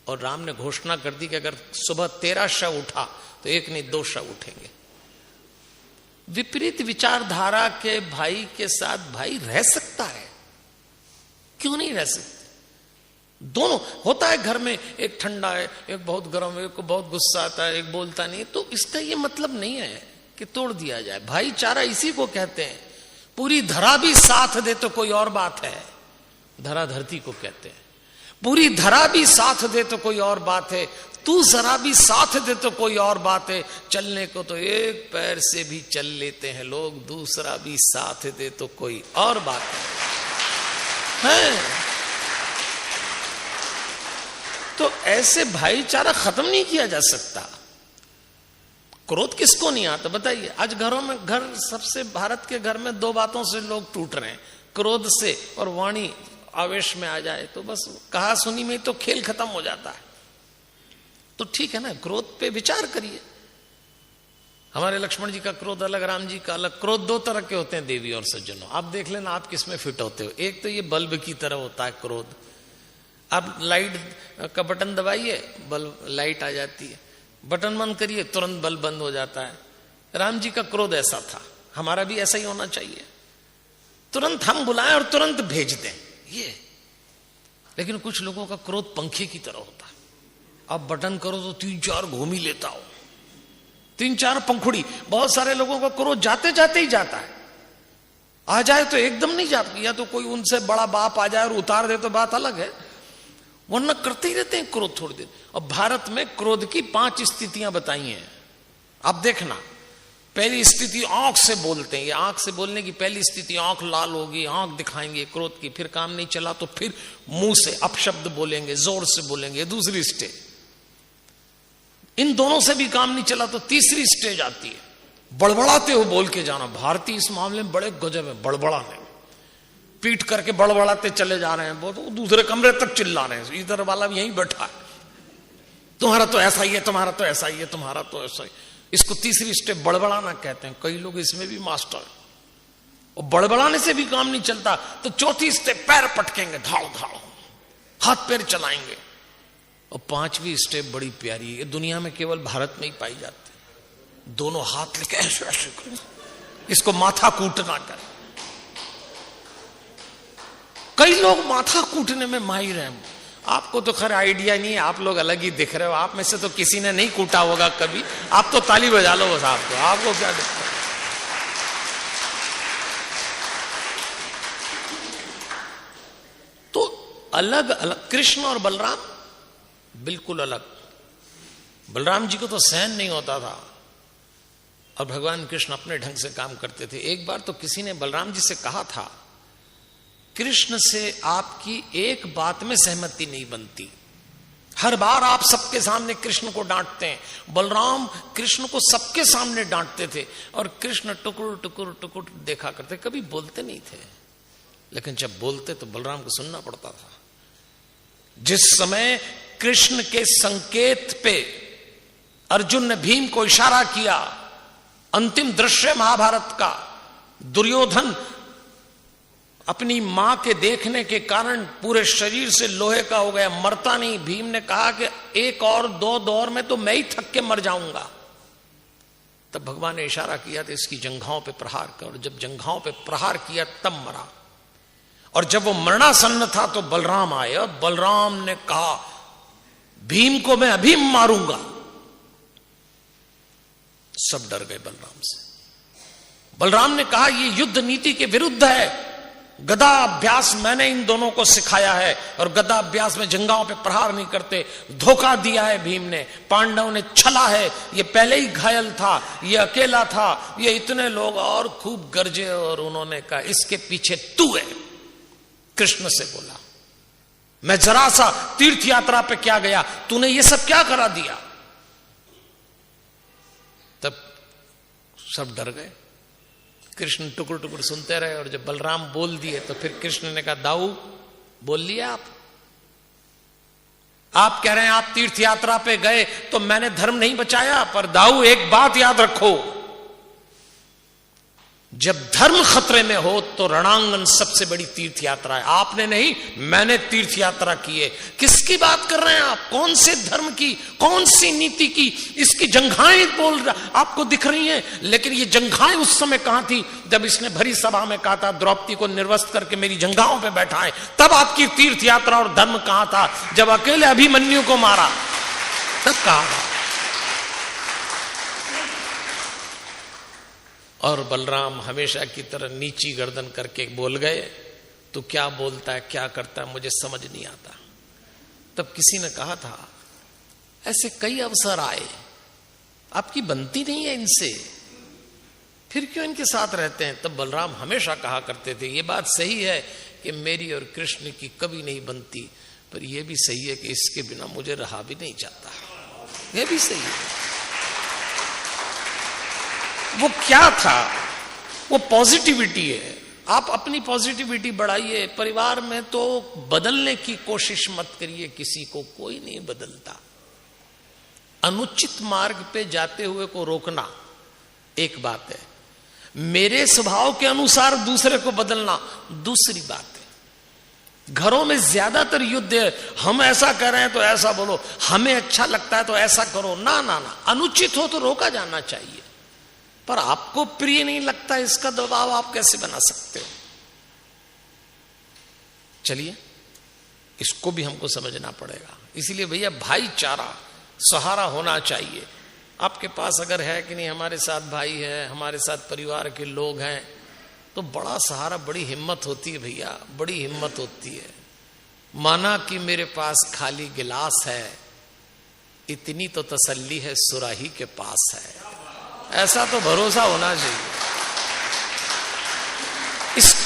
और राम ने घोषणा कर दी कि अगर सुबह 13 शव उठा तो एक नहीं 2 शव उठेंगे। विपरीत विचारधारा के भाई के साथ भाई रह सकता है, क्यों नहीं रह सकते? दोनों होता है घर में, एक ठंडा है, एक बहुत गर्म है, एक को बहुत गुस्सा आता है, एक बोलता नहीं। तो इसका ये मतलब नहीं है कि तोड़ दिया जाए। भाईचारा इसी को कहते हैं। पूरी धरा भी साथ दे तो कोई और बात है, धरा धरती को कहते हैं। पूरी धरा भी साथ दे तो कोई और बात है, तू जरा भी साथ दे तो कोई और बात है। चलने को तो एक पैर से भी चल लेते हैं लोग, दूसरा भी साथ दे तो कोई और बात है। तो ऐसे भाईचारा खत्म नहीं किया जा सकता। क्रोध किसको नहीं आता बताइए। आज घरों में, घर सबसे, भारत के घर में 2 बातों से लोग टूट रहे हैं, क्रोध से और वाणी आवेश में आ जाए तो बस कहा सुनी में तो खेल खत्म हो जाता है। तो ठीक है ना, क्रोध पे विचार करिए। हमारे लक्ष्मण जी का क्रोध अलग, राम जी का अलग। क्रोध 2 तरह के होते हैं देवी और सज्जनों, आप देख लेना आप किस में फिट होते हो। एक तो ये बल्ब की तरह होता है क्रोध, आप लाइट का बटन दबाइए बल्ब लाइट आ जाती है, बटन बंद करिए तुरंत बल्ब बंद हो जाता है। राम जी का क्रोध ऐसा था, हमारा भी ऐसा ही होना चाहिए। तुरंत हम बुलाएं और तुरंत भेज दें ये। लेकिन कुछ लोगों का क्रोध पंखे की तरह होता है, आप बटन करो तो 3-4 घूम ही लेता हो, 3-4 पंखुड़ी। बहुत सारे लोगों का क्रोध जाते जाते ही जाता है, आ जाए तो एकदम नहीं जाता, या तो कोई उनसे बड़ा बाप आ जाए और उतार दे तो बात अलग है, वरना करते ही रहते हैं क्रोध थोड़ी देर। और भारत में क्रोध की 5 स्थितियां बताई हैं, आप देखना। पहली स्थिति आंख से बोलते हैं, ये आंख से बोलने की पहली स्थिति, आंख लाल होगी, आंख दिखाएंगे क्रोध की। फिर काम नहीं चला तो फिर मुंह से अपशब्द बोलेंगे, जोर से बोलेंगे, दूसरी स्टेज। इन दोनों से भी काम नहीं चला तो तीसरी स्टेज आती है, बड़बड़ाते हो बोल के जाना। भारतीय इस मामले में बड़े गजब है, बड़बड़ाने, पीट करके बड़बड़ाते चले जा रहे हैं, वो तो दूसरे कमरे तक चिल्ला रहे हैं, इधर वाला भी यहीं बैठा है, तुम्हारा तो ऐसा ही है, तुम्हारा तो ऐसा ही है, तुम्हारा तो ऐसा ही। इसको तीसरी स्टेप बड़बड़ाना कहते हैं। कई लोग इसमें भी मास्टर है, और बड़बड़ाने से भी काम नहीं चलता तो चौथी स्टेप पैर पटकेंगे, धाड़ धाड़, हाथ पैर चलाएंगे। और 5वीं स्टेप बड़ी प्यारी है, दुनिया में केवल भारत में ही पाई जाती है। दोनों हाथ लेके ऐसे ऐसे करें, इसको माथा कूटना कर। कई लोग माथा कूटने में माहिर हैं, आपको तो खैर आइडिया नहीं है, आप लोग अलग ही दिख रहे हो। आप में से तो किसी ने नहीं कूटा होगा कभी, आप तो ताली बजा लो बस। आपको क्या दिक्कत है? तो अलग अलग कृष्ण और बलराम बिल्कुल अलग। बलराम जी को तो सहन नहीं होता था और भगवान कृष्ण अपने ढंग से काम करते थे। एक बार तो किसी ने बलराम जी से कहा था, कृष्ण से आपकी एक बात में सहमति नहीं बनती, हर बार आप सबके सामने कृष्ण को डांटते हैं। बलराम कृष्ण को सबके सामने डांटते थे और कृष्ण टुकुर टुकुर टुकुर देखा करते, कभी बोलते नहीं थे। लेकिन जब बोलते तो बलराम को सुनना पड़ता था। जिस समय कृष्ण के संकेत पे अर्जुन ने भीम को इशारा किया, अंतिम दृश्य महाभारत का, दुर्योधन अपनी मां के देखने के कारण पूरे शरीर से लोहे का हो गया, मरता नहीं। भीम ने कहा कि 1 और 2 दौर में तो मैं ही थक के मर जाऊंगा। तब भगवान ने इशारा किया था इसकी जंघाओं पे प्रहार कर, और जब जंघाओं पे प्रहार किया तब मरा। और जब वो मरणासन्न था तो बलराम आए और बलराम ने कहा भीम को मैं अभी मारूंगा। सब डर गए बलराम से। बलराम ने कहा ये युद्ध नीति के विरुद्ध है, गदा अभ्यास मैंने इन दोनों को सिखाया है और गदा अभ्यास में जंघाओं पे प्रहार नहीं करते। धोखा दिया है भीम ने, पांडव ने छला है, ये पहले ही घायल था, ये अकेला था, ये इतने लोग, और खूब गरजे। और उन्होंने कहा इसके पीछे तू है। कृष्ण से बोला मैं जरा सा तीर्थ यात्रा पे क्या गया, तूने ये सब क्या करा दिया। तब सब डर गए। कृष्ण टुकुर टुकुर सुनते रहे और जब बलराम बोल दिए तो फिर कृष्ण ने कहा दाऊ बोल लिया आप कह रहे हैं आप तीर्थ यात्रा पे गए तो मैंने धर्म नहीं बचाया, पर दाऊ एक बात याद रखो, जब धर्म खतरे में हो तो रणांगन सबसे बड़ी तीर्थ यात्रा है। आपने नहीं, मैंने तीर्थ यात्रा की है। किसकी बात कर रहे हैं आप, कौन से धर्म की, कौन सी नीति की? इसकी जंघाएं बोल आपको दिख रही हैं, लेकिन ये जंघाएं उस समय कहां थी जब इसने भरी सभा में कहा था द्रौपदी को निर्वस्त्र करके मेरी जंघाओं पे बैठाएं। तब आपकी तीर्थ यात्रा और धर्म कहां था? जब अकेले अभिमन्यु को मारा तब कहा था। और बलराम हमेशा की तरह नीची गर्दन करके बोल गए, तो क्या बोलता है क्या करता है मुझे समझ नहीं आता। तब किसी ने कहा था ऐसे कई अवसर आए, आपकी बनती नहीं है इनसे, फिर क्यों इनके साथ रहते हैं? तब बलराम हमेशा कहा करते थे ये बात सही है कि मेरी और कृष्ण की कभी नहीं बनती, पर यह भी सही है कि इसके बिना मुझे रहा भी नहीं जाता। यह भी सही है। वो क्या था? वो पॉजिटिविटी है। आप अपनी पॉजिटिविटी बढ़ाइए। परिवार में तो बदलने की कोशिश मत करिए, किसी को कोई नहीं बदलता। अनुचित मार्ग पे जाते हुए को रोकना एक बात है, मेरे स्वभाव के अनुसार दूसरे को बदलना दूसरी बात है। घरों में ज्यादातर युद्ध है, हम ऐसा कर रहे हैं तो ऐसा बोलो, हमें अच्छा लगता है तो ऐसा करो। ना ना ना, अनुचित हो तो रोका जाना चाहिए, पर आपको प्रिय नहीं लगता, इसका दबाव आप कैसे बना सकते हो? चलिए, इसको भी हमको समझना पड़ेगा। इसीलिए भैया भाईचारा, सहारा होना चाहिए। आपके पास अगर है कि नहीं, हमारे साथ भाई है, हमारे साथ परिवार के लोग हैं, तो बड़ा सहारा, बड़ी हिम्मत होती है भैया, बड़ी हिम्मत होती है। माना कि मेरे पास खाली गिलास है, इतनी तो तसल्ली है सुराही के पास है। ऐसा तो भरोसा होना चाहिए।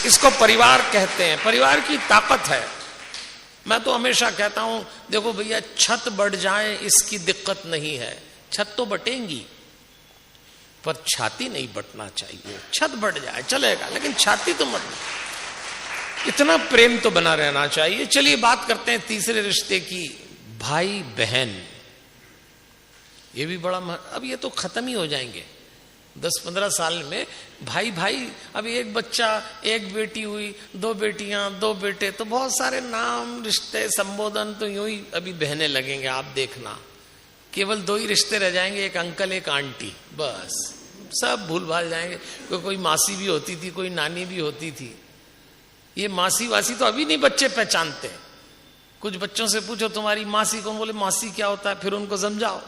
इसको परिवार कहते हैं, परिवार की ताकत है। मैं तो हमेशा कहता हूं, देखो भैया, छत बढ़ जाए इसकी दिक्कत नहीं है, छत तो बटेंगी, पर छाती नहीं बटना चाहिए। छत बढ़ जाए चलेगा, लेकिन छाती तो मत। इतना प्रेम तो बना रहना चाहिए। चलिए बात करते हैं तीसरे रिश्ते की, भाई बहन। ये भी बड़ा अब ये तो खत्म ही हो जाएंगे 10-15 साल में। भाई भाई, अब एक बच्चा, एक बेटी हुई, 2 बेटियां, 2 बेटे, तो बहुत सारे नाम, रिश्ते, संबोधन तो यूं ही अभी बहने लगेंगे। आप देखना, केवल 2 ही रिश्ते रह जाएंगे, एक अंकल एक आंटी, बस। सब भूल भाल जाएंगे। कोई मासी भी होती थी, कोई नानी भी होती थी। ये मासी वासी तो अभी नहीं बच्चे पहचानते। कुछ बच्चों से पूछो तुम्हारी मासी कौन, बोले मासी क्या होता है। फिर उनको समझाओ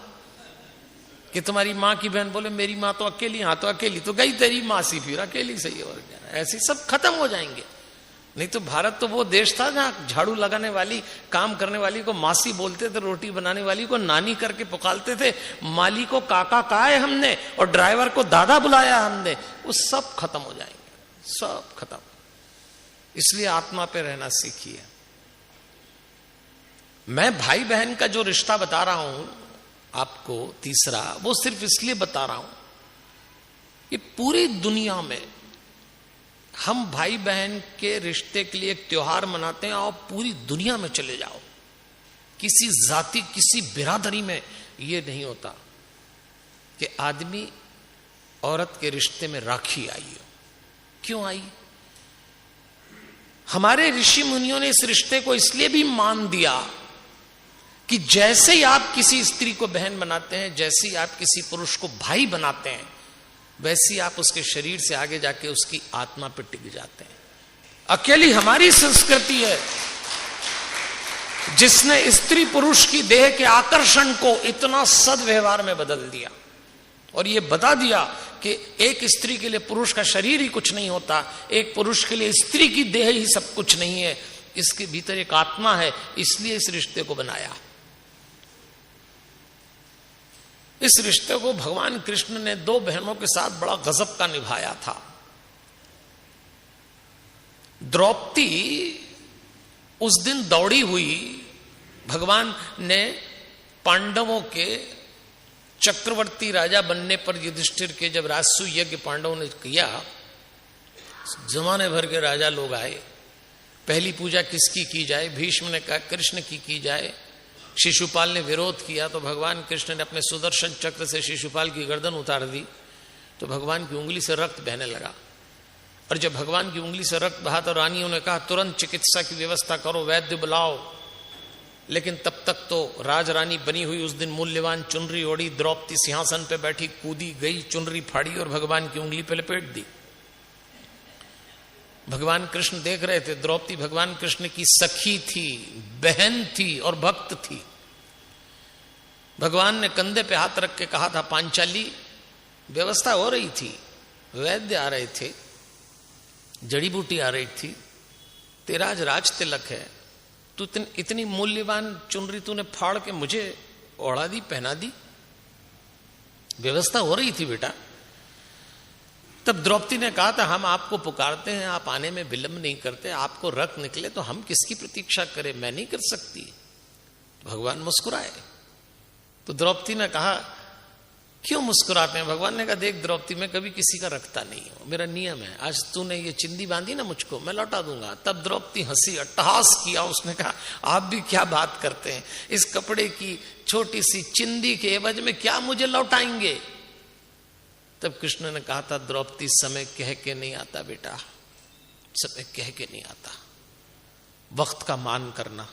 कि तुम्हारी माँ की बहन, बोले मेरी माँ तो अकेली। हाँ तो अकेली तो गई तेरी मासी, फिर अकेली सही है। और क्या, ऐसे सब खत्म हो जाएंगे। नहीं तो भारत तो वो देश था जहां झाड़ू लगाने वाली, काम करने वाली को मासी बोलते थे, रोटी बनाने वाली को नानी करके पुकारते थे, माली को काका कहा है हमने, और ड्राइवर को दादा बुलाया हमने। वो सब खत्म हो जाएंगे, सब खत्म। इसलिए आत्मा पे रहना सीखिए। मैं भाई बहन का जो रिश्ता बता रहा हूं आपको तीसरा, वो सिर्फ इसलिए बता रहा हूं कि पूरी दुनिया में हम भाई बहन के रिश्ते के लिए एक त्योहार मनाते हैं। और पूरी दुनिया में चले जाओ, किसी जाति, किसी बिरादरी में ये नहीं होता कि आदमी औरत के रिश्ते में राखी आई हो। क्यों आई? हमारे ऋषि मुनियों ने इस रिश्ते को इसलिए भी मान दिया कि जैसे ही आप किसी स्त्री को बहन बनाते हैं, जैसे ही आप किसी पुरुष को भाई बनाते हैं, वैसे ही आप उसके शरीर से आगे जाके उसकी आत्मा पर टिक जाते हैं। अकेली हमारी संस्कृति है जिसने स्त्री पुरुष की देह के आकर्षण को इतना सद्व्यवहार में बदल दिया, और ये बता दिया कि एक स्त्री के लिए पुरुष का शरीर ही कुछ नहीं होता, एक पुरुष के लिए स्त्री की देह ही सब कुछ नहीं है, इसके भीतर एक आत्मा है। इसलिए इस रिश्ते को बनाया। इस रिश्ते को भगवान कृष्ण ने 2 बहनों के साथ बड़ा गजब का निभाया था। द्रौपदी उस दिन दौड़ी हुई, भगवान ने पांडवों के चक्रवर्ती राजा बनने पर युधिष्ठिर के जब राजसूय यज्ञ पांडवों ने किया, जमाने भर के राजा लोग आए। पहली पूजा किसकी की जाए? भीष्म ने कहा कृष्ण की जाए। शिशुपाल ने विरोध किया तो भगवान कृष्ण ने अपने सुदर्शन चक्र से शिशुपाल की गर्दन उतार दी, तो भगवान की उंगली से रक्त बहने लगा। और जब भगवान की उंगली से रक्त बहा तो रानियों ने कहा तुरंत चिकित्सा की व्यवस्था करो, वैद्य बुलाओ। लेकिन तब तक तो राजरानी बनी हुई उस दिन मूल्यवान चुनरी ओढ़ी, द्रौपदी सिंहासन पे बैठी, कूदी गई, चुनरी फाड़ी और भगवान की उंगली पे लपेट दी। भगवान कृष्ण देख रहे थे। द्रौपदी भगवान कृष्ण की सखी थी, बहन थी और भक्त थी। भगवान ने कंधे पे हाथ रख के कहा था पांचाली, व्यवस्था हो रही थी, वैद्य आ रहे थे, जड़ी बूटी आ रही थी, तेरा आज राज तिलक है, तू इतनी मूल्यवान चुनरी तूने फाड़ के मुझे ओढ़ा दी, पहना दी। व्यवस्था हो रही थी बेटा। तब द्रौपदी ने कहा था हम आपको पुकारते हैं, आप आने में विलंब नहीं करते, आपको रक्त निकले तो हम किसकी प्रतीक्षा करें, मैं नहीं कर सकती। भगवान मुस्कुराए। तो द्रौपदी ने कहा क्यों मुस्कुराते हैं? भगवान ने कहा देख द्रौपदी, मैं कभी किसी का रखता नहीं हूं, मेरा नियम है। आज तूने ये चिंदी बांधी ना मुझको, मैं लौटा दूंगा। तब द्रौपदी हंसी, अट्टहास किया। उसने कहा आप भी क्या बात करते हैं, इस कपड़े की छोटी सी चिंदी के एवज में क्या मुझे लौटाएंगे? तब कृष्ण ने कहा था द्रौपदी, समय कह के नहीं आता बेटा, समय कह के नहीं आता, वक्त का मान करना।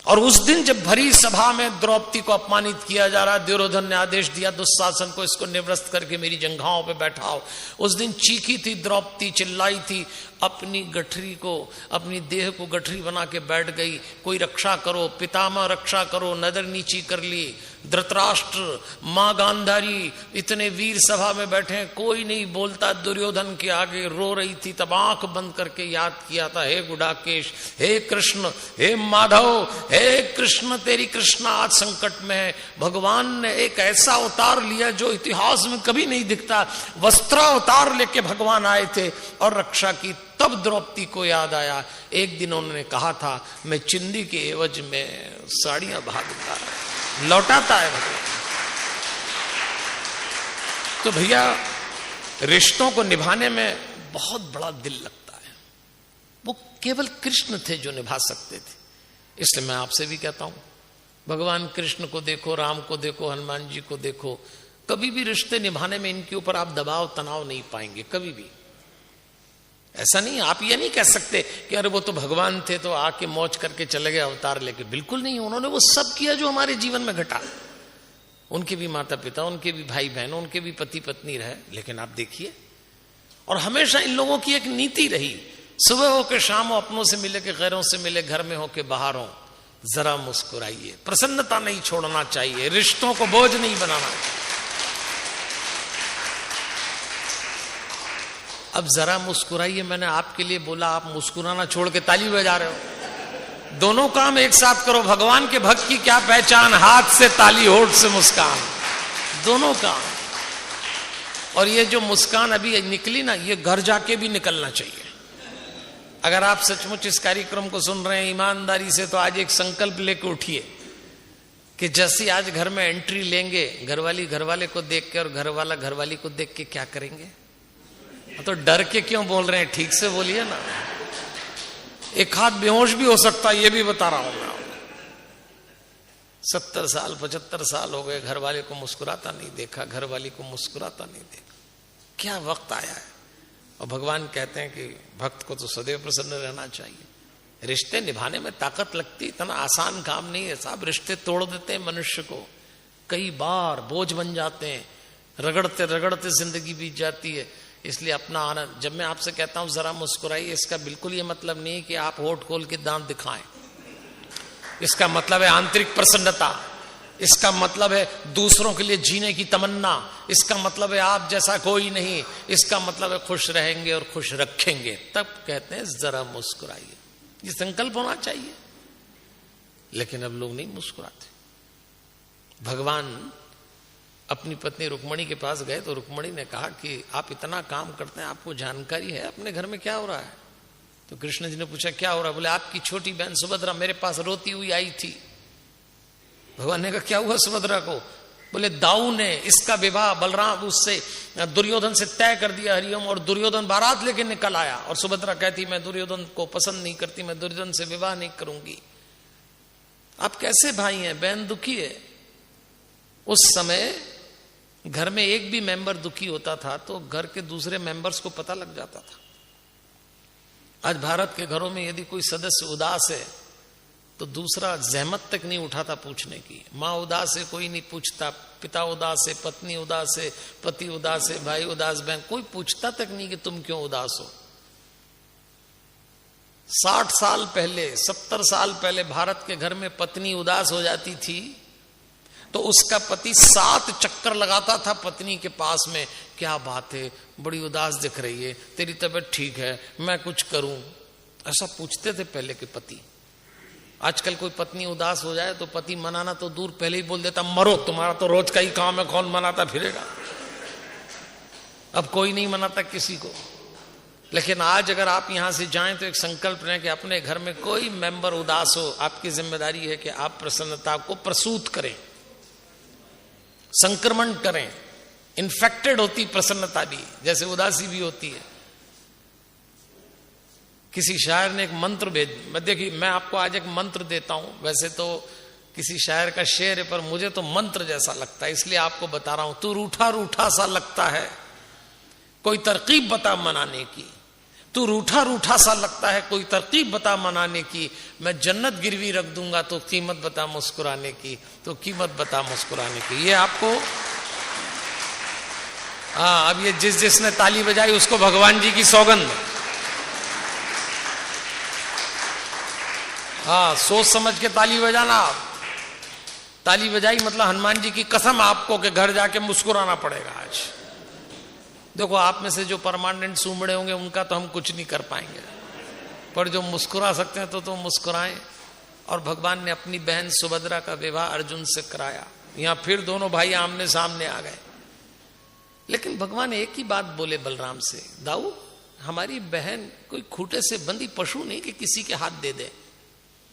और उस दिन जब भरी सभा में द्रौपदी को अपमानित किया जा रहा, दुर्योधन ने आदेश दिया दुशासन को इसको निवृत्त करके मेरी जंघाओं पे बैठाओ। उस दिन चीखी थी द्रौपदी, चिल्लाई थी, अपनी गठरी को, अपनी देह को गठरी बना के बैठ गई। कोई रक्षा करो, पितामह रक्षा करो, नजर नीची कर ली। धृतराष्ट्र, मां गांधारी, इतने वीर सभा में बैठे, कोई नहीं बोलता। दुर्योधन के आगे रो रही थी। तब आंख बंद करके याद किया था, हे गुडाकेश, हे कृष्ण, हे माधव, हे कृष्ण, तेरी कृष्णा आज संकट में है। भगवान ने एक ऐसा अवतार लिया जो इतिहास में कभी नहीं दिखता। वस्त्रावतार लेके भगवान आए थे और रक्षा की। तब द्रौपदी को याद आया, एक दिन उन्होंने कहा था मैं चिंदी के एवज में साड़ियां बहा दूंगा। लौटाता है भगवान। तो भैया रिश्तों को निभाने में बहुत बड़ा दिल लगता है। वो केवल कृष्ण थे जो निभा सकते थे। इसलिए मैं आपसे भी कहता हूं, भगवान कृष्ण को देखो, राम को देखो, हनुमान जी को देखो, कभी भी रिश्ते निभाने में इनके ऊपर आप दबाव तनाव नहीं पाएंगे, कभी भी। ऐसा नहीं, आप ये नहीं कह सकते कि अरे वो तो भगवान थे तो आके मौज करके चले गए अवतार लेके। बिल्कुल नहीं, उन्होंने वो सब किया जो हमारे जीवन में घटा। उनके भी माता पिता, उनके भी भाई बहन, उनके भी पति पत्नी रहे, लेकिन आप देखिए। और हमेशा इन लोगों की एक नीति रही, सुबह हो के शाम हो, अपनों से मिले के गैरों से मिले, घर में हो के बाहर हो, जरा मुस्कुराइए। प्रसन्नता नहीं छोड़ना चाहिए, रिश्तों को बोझ नहीं बनाना। अब जरा मुस्कुराइए, मैंने आपके लिए बोला, आप मुस्कुराना छोड़ के ताली बजा रहे हो। दोनों काम एक साथ करो। भगवान के भक्त की क्या पहचान, हाथ से ताली, होठ से मुस्कान, दोनों काम। और ये जो मुस्कान अभी निकली ना, ये घर जाके भी निकलना चाहिए। अगर आप सचमुच इस कार्यक्रम को सुन रहे हैं ईमानदारी से, तो आज एक संकल्प लेके उठिए कि जैसे आज घर में एंट्री लेंगे, घरवाली घरवाले को देख के और घरवाला घरवाली को देख के क्या करेंगे? तो डर के क्यों बोल रहे हैं, ठीक से बोलिए ना। एक हाथ बेहोश भी हो सकता है, ये भी बता रहा हूं मैं। 70 साल 75 साल हो गए, घरवाले को मुस्कुराता नहीं देखा, घरवाली को मुस्कुराता नहीं देखा। क्या वक्त आया है। और भगवान कहते हैं कि भक्त को तो सदैव प्रसन्न रहना चाहिए। रिश्ते निभाने में ताकत लगती, इतना आसान काम नहीं है साहब। रिश्ते तोड़ देते हैं मनुष्य को, कई बार बोझ बन जाते हैं, रगड़ते रगड़ते जिंदगी बीत जाती है। इसलिए अपना आनंद, जब मैं आपसे कहता हूं जरा मुस्कुराइए, इसका बिल्कुल ये मतलब नहीं कि आप होठ खोल के दांत दिखाएं। इसका मतलब है आंतरिक प्रसन्नता, इसका मतलब है दूसरों के लिए जीने की तमन्ना, इसका मतलब है आप जैसा कोई नहीं, इसका मतलब है खुश रहेंगे और खुश रखेंगे। तब कहते हैं जरा मुस्कुराइए। ये संकल्प होना चाहिए। लेकिन अब लोग नहीं मुस्कुराते। भगवान अपनी पत्नी रुक्मणी के पास गए तो रुक्मणी ने कहा कि आप इतना काम करते हैं, आपको जानकारी है अपने घर में क्या हो रहा है? तो कृष्ण जी ने पूछा क्या हो रहा है? बोले आपकी छोटी बहन सुभद्रा मेरे पास रोती हुई आई थी। भगवान ने कहा क्या हुआ सुभद्रा को? बोले दाऊ ने इसका विवाह बलराम उससे दुर्योधन से तय कर दिया हरिओम, और दुर्योधन बारात लेके निकल आया। और सुभद्रा कहती मैं दुर्योधन को पसंद नहीं करती, मैं दुर्योधन से विवाह नहीं करूंगी। आप कैसे भाई हैं? बहन दुखी है। उस समय घर में एक भी मेंबर दुखी होता था तो घर के दूसरे मेंबर्स को पता लग जाता था। आज भारत के घरों में यदि कोई सदस्य उदास है तो दूसरा जहमत तक नहीं उठाता पूछने की। माँ उदास है, कोई नहीं पूछता। पिता उदास है, पत्नी उदास है, पति उदास है, भाई उदास, बहन, कोई पूछता तक नहीं कि तुम क्यों उदास हो। 60 साल पहले, 70 साल पहले भारत के घर में पत्नी उदास हो जाती थी तो उसका पति 7 चक्कर लगाता था पत्नी के पास में। क्या बात है, बड़ी उदास दिख रही है, तेरी तबीयत ठीक है, मैं कुछ करूं? ऐसा पूछते थे पहले के पति। आजकल कोई पत्नी उदास हो जाए तो पति मनाना तो दूर, पहले ही बोल देता मरो, तुम्हारा तो रोज का ही काम है, कौन मनाता फिरेगा। अब कोई नहीं मनाता किसी को। लेकिन आज अगर आप यहां से जाएं तो एक संकल्प रहे कि अपने घर में कोई मेंबर उदास हो, आपकी जिम्मेदारी है कि आप प्रसन्नता को प्रसूत करें। संक्रमण करें। इन्फेक्टेड होती प्रसन्नता भी, जैसे उदासी भी होती है। किसी शायर ने एक मंत्र देखिए, मैं आपको आज एक मंत्र देता हूं। वैसे तो किसी शायर का शेर है, पर मुझे तो मंत्र जैसा लगता है, इसलिए आपको बता रहा हूं। तू रूठा रूठा सा लगता है, कोई तरकीब बता मनाने की। तू रूठा रूठा सा लगता है, कोई तरकीब बता मनाने की। मैं जन्नत गिरवी रख दूंगा, तो कीमत बता मुस्कुराने की, तो कीमत बता मुस्कुराने की। ये आपको, हाँ, अब ये जिसने ताली बजाई उसको भगवान जी की सौगंध। हाँ, सोच समझ के ताली बजाना। आप ताली बजाई मतलब हनुमान जी की कसम आपको कि घर जाके मुस्कुराना पड़ेगा आज। देखो, आप में से जो परमानेंट सूमड़े होंगे उनका तो हम कुछ नहीं कर पाएंगे, पर जो मुस्कुरा सकते हैं तो मुस्कुराएं। और भगवान ने अपनी बहन सुभद्रा का विवाह अर्जुन से कराया। यहां फिर दोनों भाई आमने सामने आ गए, लेकिन भगवान एक ही बात बोले बलराम से, दाऊ, हमारी बहन कोई खूंटे से बंधी पशु नहीं कि किसी के हाथ दे दे।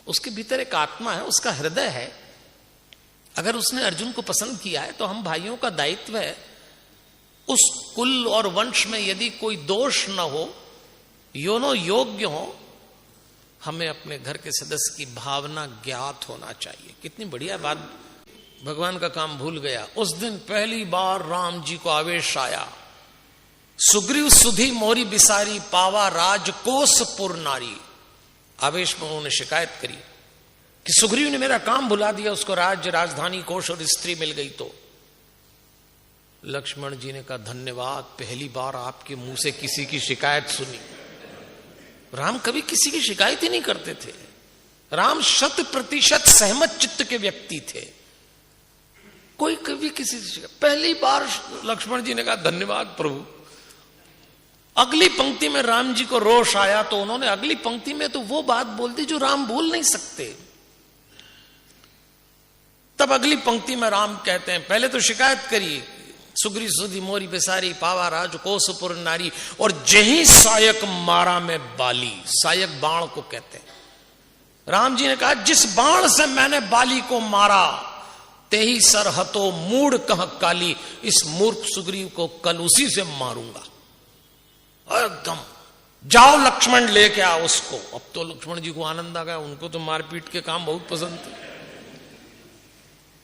उसके भीतर एक आत्मा है, उसका हृदय है। अगर उसने अर्जुन को पसंद किया है तो हम भाइयों का दायित्व है, उस कुल और वंश में यदि कोई दोष न हो, योनो योग्य हो, हमें अपने घर के सदस्य की भावना ज्ञात होना चाहिए। कितनी बढ़िया बात। भगवान का काम भूल गया। उस दिन पहली बार राम जी को आवेश आया। सुग्रीव सुधी मोरी बिसारी, पावा राजकोष पुर नारी। आवेश में उन्होंने शिकायत करी कि सुग्रीव ने मेरा काम भुला दिया, उसको राज्य, राजधानी, कोष और स्त्री मिल गई। तो लक्ष्मण जी ने कहा, धन्यवाद, पहली बार आपके मुंह से किसी की शिकायत सुनी। राम कभी किसी की शिकायत ही नहीं करते थे। राम 100% सहमत चित्त के व्यक्ति थे। कोई कभी किसी से पहली बार लक्ष्मण जी ने कहा, धन्यवाद प्रभु। अगली पंक्ति में राम जी को रोष आया, तो उन्होंने अगली पंक्ति में तो वो बात बोल दी जो राम बोल नहीं सकते। तब अगली पंक्ति में राम कहते हैं, पहले तो शिकायत करी, सुग्रीव सुधी मोरी बिसारी, पावा राजकोषपुर नारी, और जही सायक मारा में बाली। सायक बाण को कहते हैं। राम जी ने कहा, जिस बाण से मैंने बाली को मारा, तेही सरहतो मूड कह काली। इस मूर्ख सुग्रीव को कल उसी से मारूंगा। एकदम, जाओ लक्ष्मण लेके आओ उसको। अब तो लक्ष्मण जी को आनंद आ गया, उनको तो मारपीट के काम बहुत पसंद थे।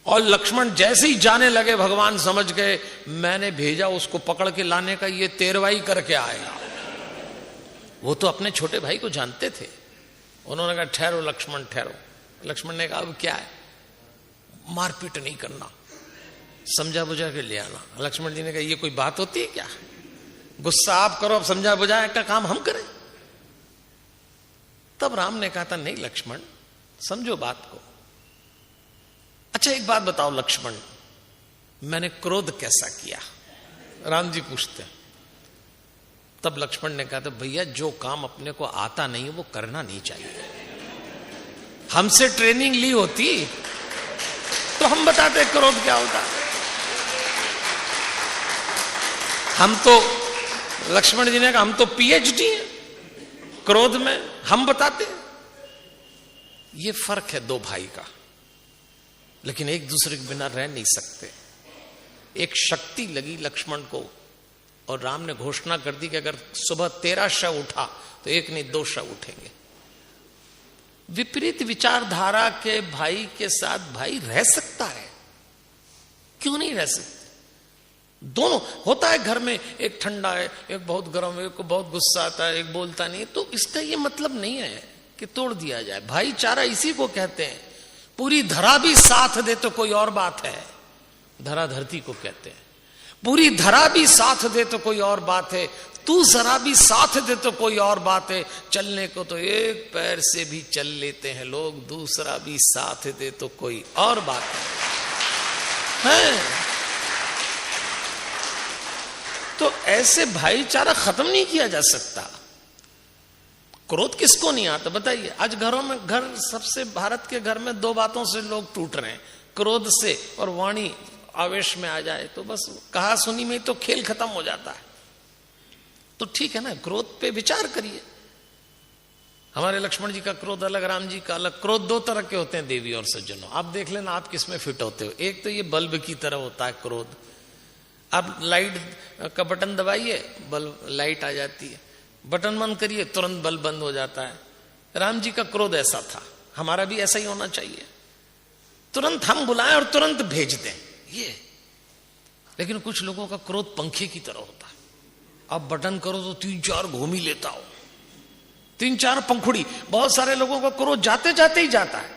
और लक्ष्मण जैसे ही जाने लगे, भगवान समझ गए मैंने भेजा उसको पकड़ के लाने का, ये तेरवाई करके आएगा। वो तो अपने छोटे भाई को जानते थे। उन्होंने कहा, ठहरो लक्ष्मण ठहरो। लक्ष्मण ने कहा, अब क्या है, मारपीट नहीं करना, समझा बुझा के ले आना। लक्ष्मण जी ने कहा, ये कोई बात होती है क्या? गुस्सा आप करो, अब समझा बुझाए का काम हम करें। तब राम ने कहा था, नहीं लक्ष्मण, समझो बात को। अच्छा एक बात बताओ लक्ष्मण, मैंने क्रोध कैसा किया? राम जी पूछते हैं। तब लक्ष्मण ने कहा था, भैया जो काम अपने को आता नहीं वो करना नहीं चाहिए। हमसे ट्रेनिंग ली होती तो हम बताते क्रोध क्या होता। हम तो, लक्ष्मण जी ने कहा, हम तो पीएचडी हैं क्रोध में, हम बताते। ये फर्क है दो भाई का, लेकिन एक दूसरे के बिना रह नहीं सकते। एक शक्ति लगी लक्ष्मण को, और राम ने घोषणा कर दी कि अगर सुबह 13 शव उठा तो एक नहीं 2 शव उठेंगे। विपरीत विचारधारा के भाई के साथ भाई रह सकता है, क्यों नहीं रह सकते? दोनों होता है घर में, एक ठंडा है, एक बहुत गर्म है, एक को बहुत गुस्सा आता है, एक बोलता नहीं, तो इसका ये मतलब नहीं है कि तोड़ दिया जाए। भाईचारा इसी को कहते हैं। पूरी धरा भी साथ दे तो कोई और बात है, धरा धरती को कहते हैं। पूरी धरा भी साथ दे तो कोई और बात है, तू जरा भी साथ दे तो कोई और बात है। चलने को तो एक पैर से भी चल लेते हैं लोग, दूसरा भी साथ दे तो कोई और बात है। तो ऐसे भाईचारा खत्म नहीं किया जा सकता। क्रोध किसको नहीं आता बताइए? आज घरों में, घर सबसे, भारत के घर में 2 बातों से लोग टूट रहे हैं, क्रोध से और वाणी आवेश में आ जाए तो बस कहा सुनी में तो खेल खत्म हो जाता है। तो ठीक है ना, क्रोध पे विचार करिए। हमारे लक्ष्मण जी का क्रोध अलग, राम जी का अलग। क्रोध दो तरह के होते हैं देवी और सज्जनों, आप देख लेना आप किस में फिट होते हो। एक तो ये बल्ब की तरह होता है क्रोध, आप लाइट का बटन दबाइए बल्ब लाइट आ जाती है, बटन बंद करिए तुरंत बल्ब बंद हो जाता है। राम जी का क्रोध ऐसा था, हमारा भी ऐसा ही होना चाहिए, तुरंत हम बुलाएं और तुरंत भेज दें ये। लेकिन कुछ लोगों का क्रोध पंखे की तरह होता है, आप बटन करो तो 3-4 घूम ही लेता हो, 3-4 पंखुड़ी। बहुत सारे लोगों का क्रोध जाते जाते ही जाता है,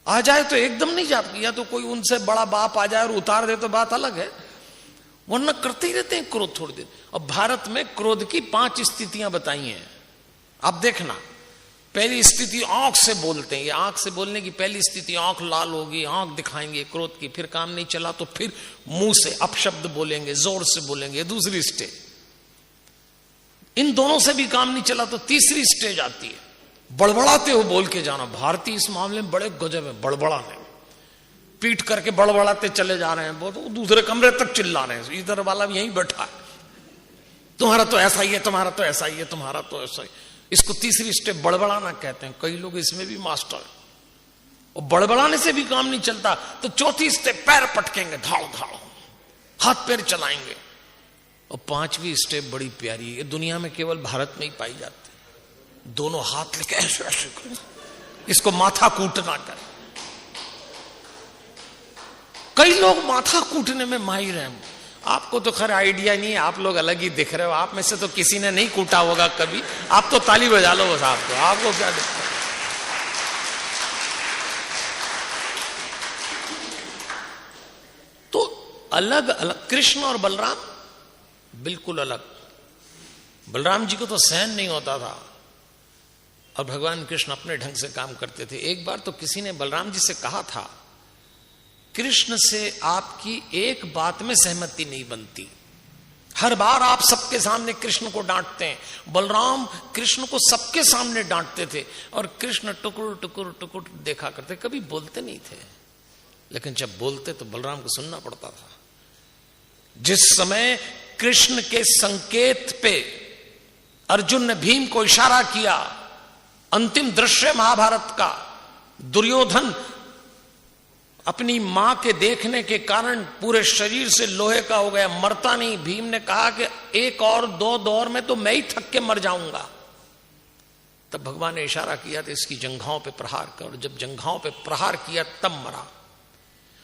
आ जाए तो एकदम नहीं जाता, या तो कोई उनसे बड़ा बाप आ जाए और उतार दे तो बात अलग है, वरना करते ही रहते हैं क्रोध थोड़ी देर। और भारत में क्रोध की 5 स्थितियां बताई हैं, आप देखना। पहली स्थिति आंख से बोलते हैं, ये आंख से बोलने की पहली स्थिति, आंख लाल होगी, आंख दिखाएंगे क्रोध की, फिर काम नहीं चला तो फिर मुंह से अपशब्द बोलेंगे, जोर से बोलेंगे, दूसरी स्टेज। इन दोनों से भी काम नहीं चला तो तीसरी स्टेज आती है, बड़बड़ाते हो बोल के जाना। भारतीय इस मामले में बड़े गजब है, बड़बड़ाने, पीट करके बड़बड़ाते चले जा रहे हैं, वो तो दूसरे कमरे तक चिल्ला रहे हैं, इधर वाला भी यहीं बैठा है, तुम्हारा तो ऐसा ही है, तुम्हारा तो ऐसा ही है, तुम्हारा तो ऐसा ही। इसको तीसरी स्टेप बड़बड़ाना कहते हैं, कई लोग इसमें भी मास्टर है। और बड़बड़ाने से भी काम नहीं चलता तो चौथी स्टेप पैर पटकेंगे, धाड़ धाड़ हाथ पैर चलाएंगे। और 5वीं स्टेप बड़ी प्यारी है, ये दुनिया में केवल भारत में ही पाई जाती, दोनों हाथ लेके ऐसे ऐसे करें, इसको माथा कूटना करें। कई लोग माथा कूटने में माहिर हैं, आपको तो खैर आइडिया नहीं है, आप लोग अलग ही दिख रहे हो, आप में से तो किसी ने नहीं कूटा होगा कभी, आप तो ताली बजा लो बस, आपको क्या दिक्कत। तो अलग अलग कृष्ण और बलराम बिल्कुल अलग। बलराम जी को तो सहन नहीं होता था और भगवान कृष्ण अपने ढंग से काम करते थे। एक बार तो किसी ने बलराम जी से कहा था, कृष्ण से आपकी एक बात में सहमति नहीं बनती, हर बार आप सबके सामने कृष्ण को डांटते हैं। बलराम कृष्ण को सबके सामने डांटते थे और कृष्ण टुकुर टुकुर टुकुर देखा करते, कभी बोलते नहीं थे। लेकिन जब बोलते तो बलराम को सुनना पड़ता था। जिस समय कृष्ण के संकेत पे अर्जुन ने भीम को इशारा किया, अंतिम दृश्य महाभारत का, दुर्योधन अपनी मां के देखने के कारण पूरे शरीर से लोहे का हो गया, मरता नहीं। भीम ने कहा कि 1 और 2 दौर में तो मैं ही थक के मर जाऊंगा। तब भगवान ने इशारा किया था इसकी जंघाओं पे प्रहार कर, जब जंघाओं पे प्रहार किया तब मरा।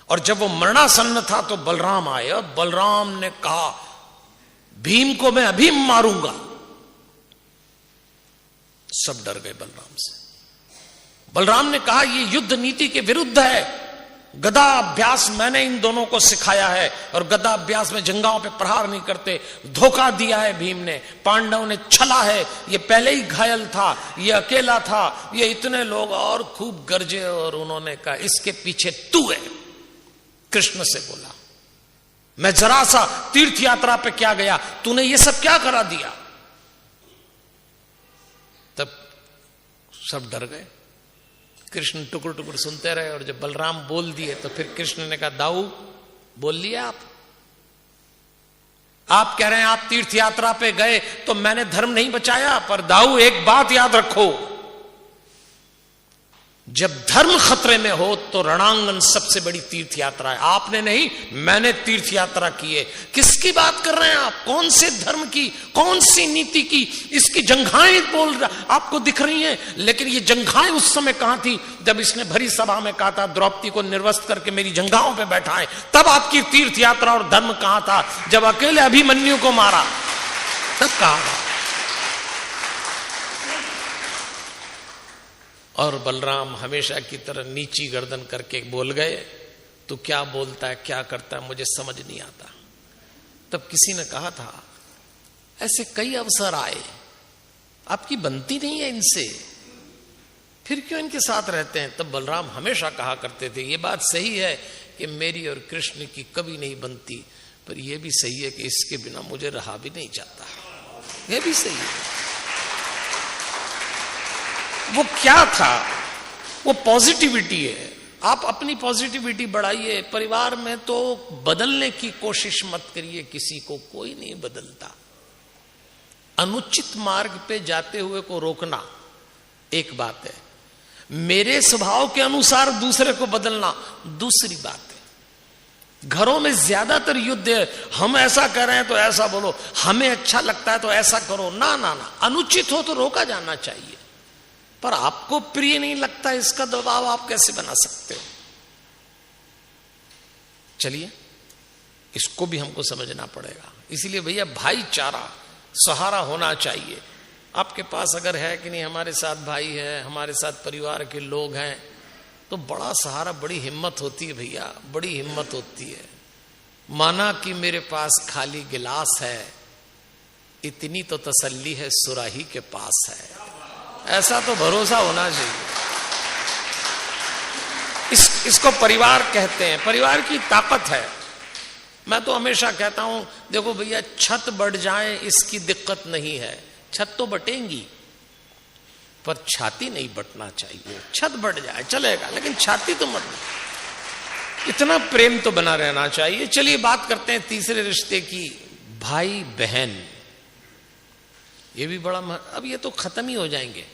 और जब वो मरणासन्न था तो बलराम आए और बलराम ने कहा भीम को मैं अभी मारूंगा। सब डर गए बलराम से। बलराम ने कहा यह युद्ध नीति के विरुद्ध है, गदा अभ्यास मैंने इन दोनों को सिखाया है और गदा अभ्यास में जंघाओं पे प्रहार नहीं करते। धोखा दिया है भीम ने, पांडव ने छला है, ये पहले ही घायल था, ये अकेला था, ये इतने लोग, और खूब गरजे। और उन्होंने कहा इसके पीछे तू है। कृष्ण से बोला मैं जरा सा तीर्थ यात्रा पे क्या गया, तूने ये सब क्या करा दिया। तब सब डर गए। कृष्ण टुकुर टुकुर सुनते रहे और जब बलराम बोल दिए तो फिर कृष्ण ने कहा दाऊ बोल लिया आप कह रहे हैं आप तीर्थ यात्रा पे गए तो मैंने धर्म नहीं बचाया, पर दाऊ एक बात याद रखो, जब धर्म खतरे में हो तो रणांगन सबसे बड़ी तीर्थ यात्रा है। आपने नहीं, मैंने तीर्थ यात्रा की है। किसकी बात कर रहे हैं आप, कौन से धर्म की, कौन सी नीति की। इसकी जंघाएं बोल रहा आपको दिख रही हैं, लेकिन ये जंघाएं उस समय कहां थी जब इसने भरी सभा में कहा था द्रौपदी को निर्वस्त्र करके मेरी जंघाओं पे बैठाएं। तब आपकी तीर्थ यात्रा और धर्म कहां था, जब अकेले अभिमन्यु को मारा तब कहा। और बलराम हमेशा की तरह नीची गर्दन करके बोल गए तो क्या बोलता है क्या करता है मुझे समझ नहीं आता। तब किसी ने कहा था ऐसे कई अवसर आए, आपकी बनती नहीं है इनसे, फिर क्यों इनके साथ रहते हैं। तब बलराम हमेशा कहा करते थे ये बात सही है कि मेरी और कृष्ण की कभी नहीं बनती, पर यह भी सही है कि इसके बिना मुझे रहा भी नहीं जाता। यह भी सही है। वो क्या था, वो पॉजिटिविटी है। आप अपनी पॉजिटिविटी बढ़ाइए। परिवार में तो बदलने की कोशिश मत करिए, किसी को कोई नहीं बदलता। अनुचित मार्ग पे जाते हुए को रोकना एक बात है, मेरे स्वभाव के अनुसार दूसरे को बदलना दूसरी बात है। घरों में ज्यादातर युद्ध है, हम ऐसा कर रहे हैं तो ऐसा बोलो, हमें अच्छा लगता है तो ऐसा करो। ना ना ना, अनुचित हो तो रोका जाना चाहिए, पर आपको प्रिय नहीं लगता, इसका दबाव आप कैसे बना सकते हो? चलिए, इसको भी हमको समझना पड़ेगा। इसीलिए भैया भाईचारा, सहारा होना चाहिए। आपके पास अगर है कि नहीं, हमारे साथ भाई है, हमारे साथ परिवार के लोग हैं, तो बड़ा सहारा, बड़ी हिम्मत होती है भैया, बड़ी हिम्मत होती है। माना कि मेरे पास खाली गिलास है, इतनी तो तसल्ली है सुराही के पास है। ऐसा तो भरोसा होना चाहिए। इसको परिवार कहते हैं, परिवार की ताकत है। मैं तो हमेशा कहता हूं, देखो भैया, छत बढ़ जाए इसकी दिक्कत नहीं है, छत तो बटेंगी, पर छाती नहीं बटना चाहिए। छत बढ़ जाए चलेगा, लेकिन छाती तो मत। इतना प्रेम तो बना रहना चाहिए। चलिए बात करते हैं तीसरे रिश्ते की, भाई बहन। ये भी बड़ा अब ये तो खत्म ही हो जाएंगे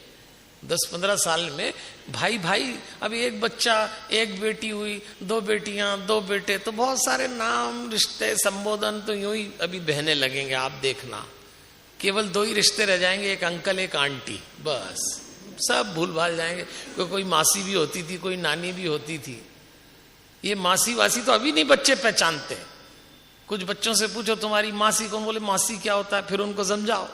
10-15 साल में। भाई भाई, अब एक बच्चा, एक बेटी हुई, 2 बेटियां, 2 बेटे, तो बहुत सारे नाम, रिश्ते, संबोधन तो यूं ही अभी बहने लगेंगे। आप देखना, केवल 2 ही रिश्ते रह जाएंगे, एक अंकल एक आंटी, बस। सब भूल भाल जाएंगे। कोई मासी भी होती थी, कोई नानी भी होती थी। ये मासी वासी तो अभी नहीं बच्चे पहचानते। कुछ बच्चों से पूछो तुम्हारी मासी कौन, बोले मासी क्या होता है। फिर उनको समझाओ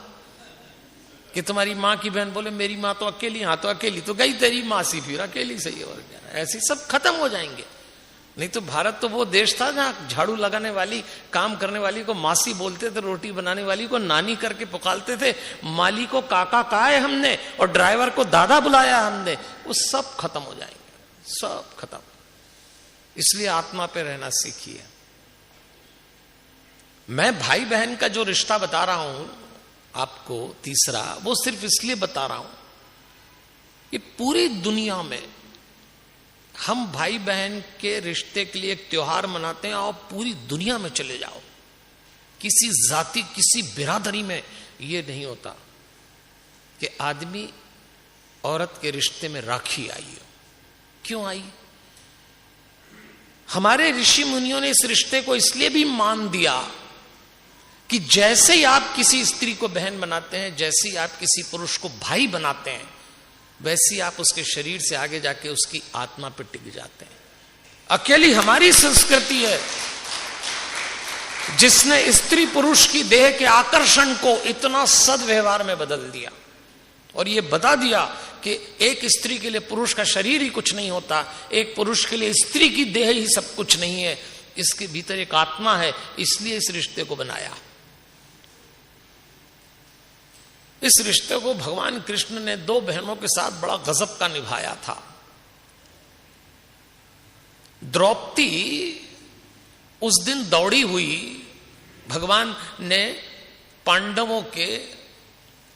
कि तुम्हारी माँ की बहन, बोले मेरी माँ तो अकेली। हाँ तो अकेली तो गई तेरी मासी, फिर अकेली सही। और क्या, ऐसे सब खत्म हो जाएंगे। नहीं तो भारत तो वो देश था जहां झाड़ू लगाने वाली, काम करने वाली को मासी बोलते थे, रोटी बनाने वाली को नानी करके पुकारते थे, माली को काका कहा है हमने, और ड्राइवर को दादा बुलाया हमने। वो सब खत्म हो जाएंगे, सब खत्म। इसलिए आत्मा पे रहना सीखिए। मैं भाई बहन का जो रिश्ता बता रहा हूं आपको तीसरा, वो सिर्फ इसलिए बता रहा हूं कि पूरी दुनिया में हम भाई बहन के रिश्ते के लिए एक त्योहार मनाते हैं। और पूरी दुनिया में चले जाओ, किसी जाति, किसी बिरादरी में ये नहीं होता कि आदमी औरत के रिश्ते में राखी आई हो। क्यों आई? हमारे ऋषि मुनियों ने इस रिश्ते को इसलिए भी मान दिया कि जैसे ही आप किसी स्त्री को बहन बनाते हैं, जैसे ही आप किसी पुरुष को भाई बनाते हैं, वैसे ही आप उसके शरीर से आगे जाके उसकी आत्मा पर टिक जाते हैं। अकेली हमारी संस्कृति है जिसने स्त्री पुरुष की देह के आकर्षण को इतना सद्व्यवहार में बदल दिया और ये बता दिया कि एक स्त्री के लिए पुरुष का शरीर ही कुछ नहीं होता, एक पुरुष के लिए स्त्री की देह ही सब कुछ नहीं है, इसके भीतर एक आत्मा है। इसलिए इस रिश्ते को बनाया। इस रिश्ते को भगवान कृष्ण ने 2 बहनों के साथ बड़ा गजब का निभाया था। द्रौपदी उस दिन दौड़ी हुई, भगवान ने पांडवों के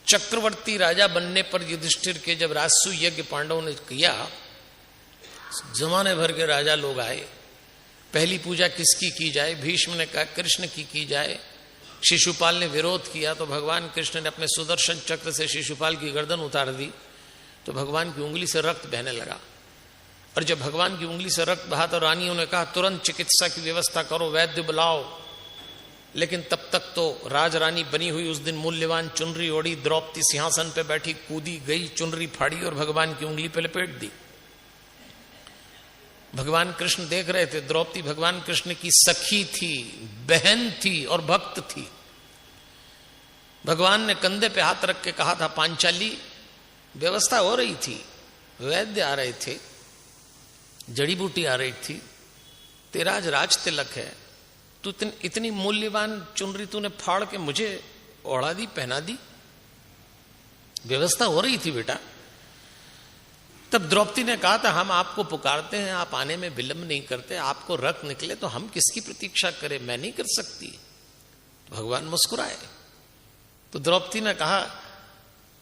चक्रवर्ती राजा बनने पर युधिष्ठिर के जब राजसूय यज्ञ पांडवों ने किया, जमाने भर के राजा लोग आए। पहली पूजा किसकी की जाए? भीष्म ने कहा कृष्ण की जाए। शिशुपाल ने विरोध किया तो भगवान कृष्ण ने अपने सुदर्शन चक्र से शिशुपाल की गर्दन उतार दी तो भगवान की उंगली से रक्त बहने लगा। और जब भगवान की उंगली से रक्त बहा तो रानियों ने कहा तुरंत चिकित्सा की व्यवस्था करो, वैद्य बुलाओ। लेकिन तब तक तो राजरानी बनी हुई उस दिन मूल्यवान चुनरी ओढ़ी, द्रौपदी सिंहासन पे बैठी, कूदी गई, चुनरी फाड़ी और भगवान की उंगली पे लपेट दी। भगवान कृष्ण देख रहे थे। द्रौपदी भगवान कृष्ण की सखी थी, बहन थी और भक्त थी। भगवान ने कंधे पे हाथ रख के कहा था पांचाली, व्यवस्था हो रही थी, वैद्य आ रहे थे, जड़ी बूटी आ रही थी, तेरा आज राज तिलक है, तू इतनी मूल्यवान चुनरी तूने फाड़ के मुझे ओढ़ा दी, पहना दी। व्यवस्था हो रही थी बेटा। तब द्रौपदी ने कहा था हम आपको पुकारते हैं, आप आने में विलंब नहीं करते, आपको रक्त निकले तो हम किसकी प्रतीक्षा करें, मैं नहीं कर सकती। तो भगवान मुस्कुराए। तो द्रौपदी ने कहा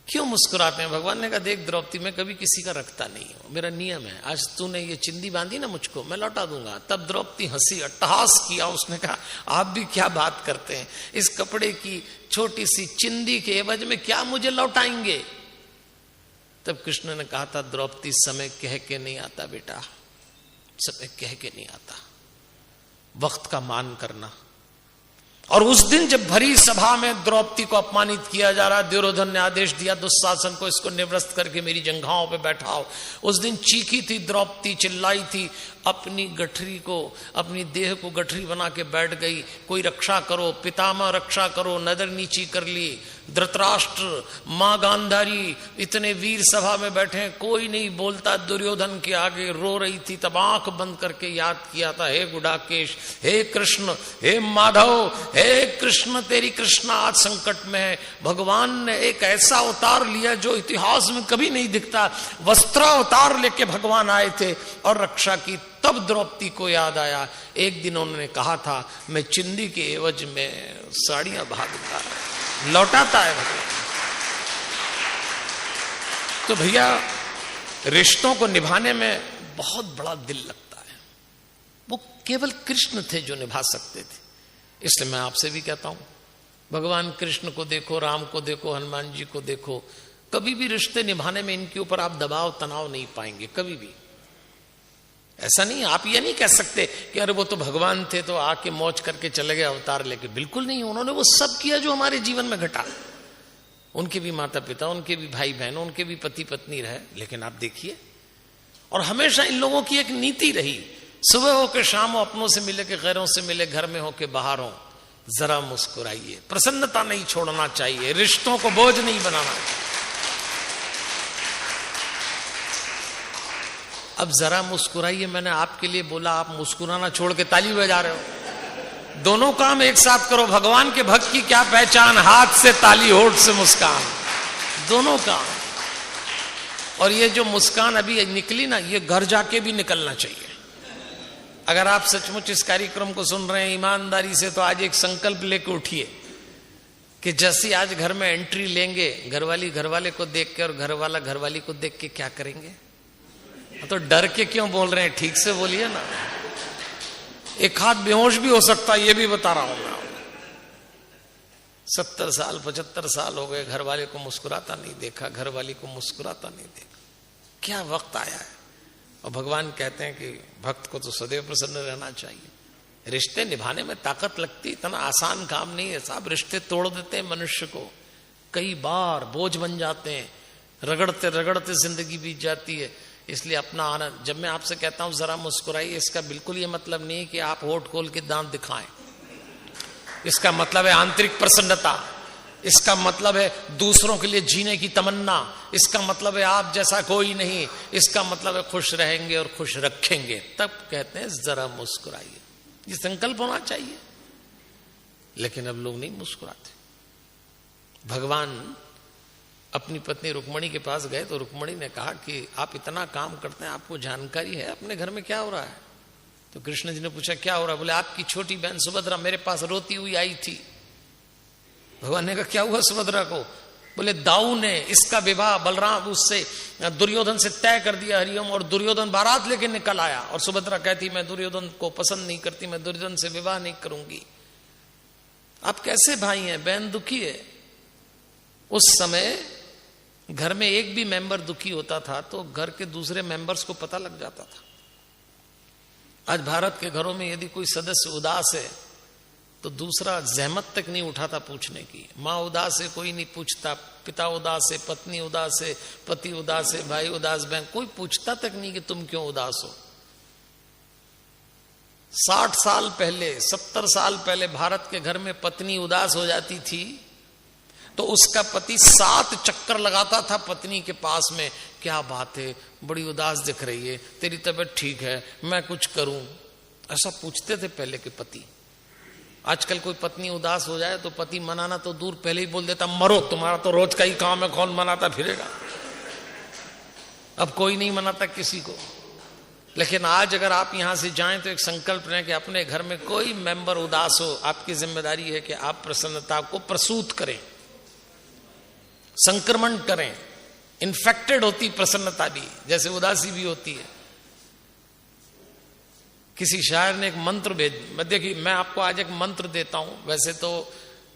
क्यों मुस्कुराते हैं? भगवान ने कहा देख द्रौपदी, मैं कभी किसी का रखता नहीं हूं, मेरा नियम है, आज तूने ये चिंदी बांधी ना मुझको, मैं लौटा दूंगा। तब द्रौपदी हंसी, अट्टहास किया। उसने कहा आप भी क्या बात करते हैं, इस कपड़े की छोटी सी चिंदी के एवज में क्या मुझे लौटाएंगे? तब कृष्ण ने कहा था, द्रौपदी समय कह के नहीं आता बेटा, समय कह के नहीं आता, वक्त का मान करना। और उस दिन जब भरी सभा में द्रौपदी को अपमानित किया जा रहा, दुर्योधन ने आदेश दिया दुशासन को, इसको निवृत्त करके मेरी जंघाओं पे बैठाओ। उस दिन चीखी थी द्रौपदी, चिल्लाई थी, अपनी गठरी को, अपनी देह को गठरी बना के बैठ गई। कोई रक्षा करो, पितामह रक्षा करो, नजर नीची कर ली। धृतराष्ट्र, मां गांधारी, इतने वीर सभा में बैठे, कोई नहीं बोलता। दुर्योधन के आगे रो रही थी, तब आंख बंद करके याद किया था, हे गुडाकेश, हे कृष्ण, हे माधव, हे कृष्ण, तेरी कृष्णा आज संकट में है। भगवान ने एक ऐसा अवतार लिया जो इतिहास में कभी नहीं दिखता। वस्त्रावतार लेके भगवान आए थे और रक्षा की। तब द्रौपदी को याद आया, एक दिन उन्होंने कहा था, मैं चिंदी के एवज में साड़ियां भागता, लौटाता है भगवान। तो भैया, रिश्तों को निभाने में बहुत बड़ा दिल लगता है। वो केवल कृष्ण थे जो निभा सकते थे। इसलिए मैं आपसे भी कहता हूं, भगवान कृष्ण को देखो, राम को देखो, हनुमान जी को देखो, कभी भी रिश्ते निभाने में इनके ऊपर आप दबाव तनाव नहीं पाएंगे, कभी भी। ऐसा नहीं, आप ये नहीं कह सकते कि अरे वो तो भगवान थे तो आके मौज करके चले गए अवतार लेके। बिल्कुल नहीं, उन्होंने वो सब किया जो हमारे जीवन में घटा। उनके भी माता पिता, उनके भी भाई बहन, उनके भी पति पत्नी रहे, लेकिन आप देखिए। और हमेशा इन लोगों की एक नीति रही, सुबह हो के शाम हो, अपनों से मिले के गैरों से मिले, घर में हो के बाहर हो, जरा मुस्कुराइए। प्रसन्नता नहीं छोड़ना चाहिए, रिश्तों को बोझ नहीं बनाना चाहिए। अब जरा मुस्कुराइए, मैंने आपके लिए बोला, आप मुस्कुराना छोड़ के ताली बजा रहे हो। दोनों काम एक साथ करो। भगवान के भक्त की क्या पहचान, हाथ से ताली, होठ से मुस्कान, दोनों काम। और ये जो मुस्कान अभी निकली ना, ये घर जाके भी निकलना चाहिए। अगर आप सचमुच इस कार्यक्रम को सुन रहे हैं ईमानदारी से, तो आज एक संकल्प लेकर उठिए कि जैसे आज घर में एंट्री लेंगे, घरवाली घरवाले को देख के और घरवाला घरवाली को देख के क्या करेंगे? तो डर के क्यों बोल रहे हैं, ठीक से बोलिए ना। एक हाथ बेहोश भी हो सकता है, ये भी बता रहा हूं मैं। 70 साल 75 साल हो गए, घरवाले को मुस्कुराता नहीं देखा, घरवाली को मुस्कुराता नहीं देखा। क्या वक्त आया है। और भगवान कहते हैं कि भक्त को तो सदैव प्रसन्न रहना चाहिए। रिश्ते निभाने में ताकत लगती, इतना आसान काम नहीं है साहब। रिश्ते तोड़ देते हैं मनुष्य को, कई बार बोझ बन जाते हैं, रगड़ते रगड़ते जिंदगी बीत जाती है। इसलिए अपना आनंद, जब मैं आपसे कहता हूं जरा मुस्कुराइए, इसका बिल्कुल ये मतलब नहीं है कि आप होठ खोल के दांत दिखाएं। इसका मतलब है आंतरिक प्रसन्नता, इसका मतलब है दूसरों के लिए जीने की तमन्ना, इसका मतलब है आप जैसा कोई नहीं, इसका मतलब है खुश रहेंगे और खुश रखेंगे। तब कहते हैं जरा मुस्कुराइए। ये संकल्प होना चाहिए। लेकिन अब लोग नहीं मुस्कुराते। भगवान अपनी पत्नी रुक्मणी के पास गए तो रुक्मणी ने कहा कि आप इतना काम करते हैं, आपको जानकारी है अपने घर में क्या हो रहा है? तो कृष्ण जी ने पूछा क्या हो रहा है? बोले आपकी छोटी बहन सुभद्रा मेरे पास रोती हुई आई थी। भगवान ने कहा क्या हुआ सुभद्रा को? बोले दाऊ ने इसका विवाह बलराम उससे दुर्योधन से तय कर दिया हरिओम, और दुर्योधन बारात लेके निकल आया। और सुभद्रा कहती मैं दुर्योधन को पसंद नहीं करती, मैं दुर्योधन से विवाह नहीं करूंगी। आप कैसे भाई हैं? बहन दुखी है। उस समय घर में एक भी मेंबर दुखी होता था तो घर के दूसरे मेंबर्स को पता लग जाता था। आज भारत के घरों में यदि कोई सदस्य उदास है तो दूसरा जहमत तक नहीं उठाता पूछने की। माँ उदास है, कोई नहीं पूछता। पिता उदास है, पत्नी उदास है, पति उदास है, भाई उदास, बहन, कोई पूछता तक नहीं कि तुम क्यों उदास हो। 60 साल पहले, 70 साल पहले भारत के घर में पत्नी उदास हो जाती थी तो उसका पति 7 चक्कर लगाता था पत्नी के पास में, क्या बात है, बड़ी उदास दिख रही है, तेरी तबीयत ठीक है, मैं कुछ करूं? ऐसा पूछते थे पहले के पति। आजकल कोई पत्नी उदास हो जाए तो पति मनाना तो दूर, पहले ही बोल देता मरो, तुम्हारा तो रोज का ही काम है, कौन मनाता फिरेगा। अब कोई नहीं मनाता किसी को। लेकिन आज अगर आप यहां से जाएं तो एक संकल्प रहे कि अपने घर में कोई मेंबर उदास हो, आपकी जिम्मेदारी है कि आप प्रसन्नता को प्रसूत करें, संक्रमण करें। इन्फेक्टेड होती प्रसन्नता भी, जैसे उदासी भी होती है। किसी शायर ने एक मंत्र देखिए मैं आपको आज एक मंत्र देता हूं। वैसे तो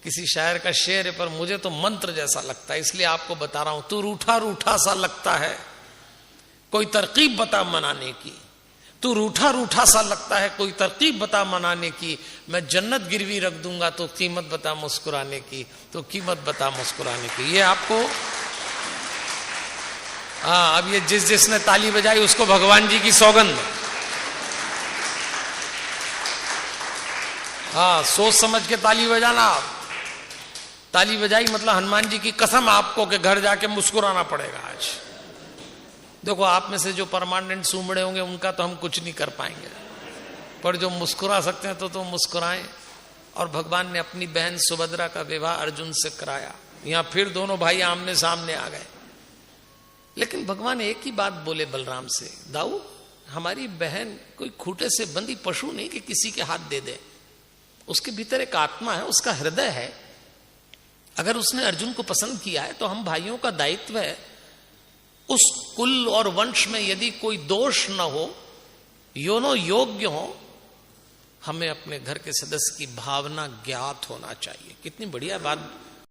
किसी शायर का शेर है, पर मुझे तो मंत्र जैसा लगता है, इसलिए आपको बता रहा हूं। तू रूठा रूठा सा लगता है, कोई तरकीब बता मनाने की। तू रूठा रूठा सा लगता है, कोई तरकीब बता मनाने की। मैं जन्नत गिरवी रख दूंगा, तो कीमत बता मुस्कुराने की, तो कीमत बता मुस्कुराने की। ये आपको अब ये जिसने ताली बजाई उसको भगवान जी की सौगंध। सोच समझ के ताली बजाना। आप ताली बजाई मतलब हनुमान जी की कसम आपको कि घर जाके मुस्कुराना पड़ेगा आज। देखो, आप में से जो परमानेंट सूमड़े होंगे उनका तो हम कुछ नहीं कर पाएंगे, पर जो मुस्कुरा सकते हैं तो मुस्कुराएं। और भगवान ने अपनी बहन सुभद्रा का विवाह अर्जुन से कराया। यहां फिर दोनों भाई आमने सामने आ गए, लेकिन भगवान एक ही बात बोले बलराम से, दाऊ हमारी बहन कोई खूंटे से बंधी पशु नहीं कि किसी के हाथ दे दे। उसके भीतर एक आत्मा है, उसका हृदय है। अगर उसने अर्जुन को पसंद किया है तो हम भाइयों का दायित्व है, उस कुल और वंश में यदि कोई दोष न हो, योनो योग्य हो, हमें अपने घर के सदस्य की भावना ज्ञात होना चाहिए। कितनी बढ़िया बात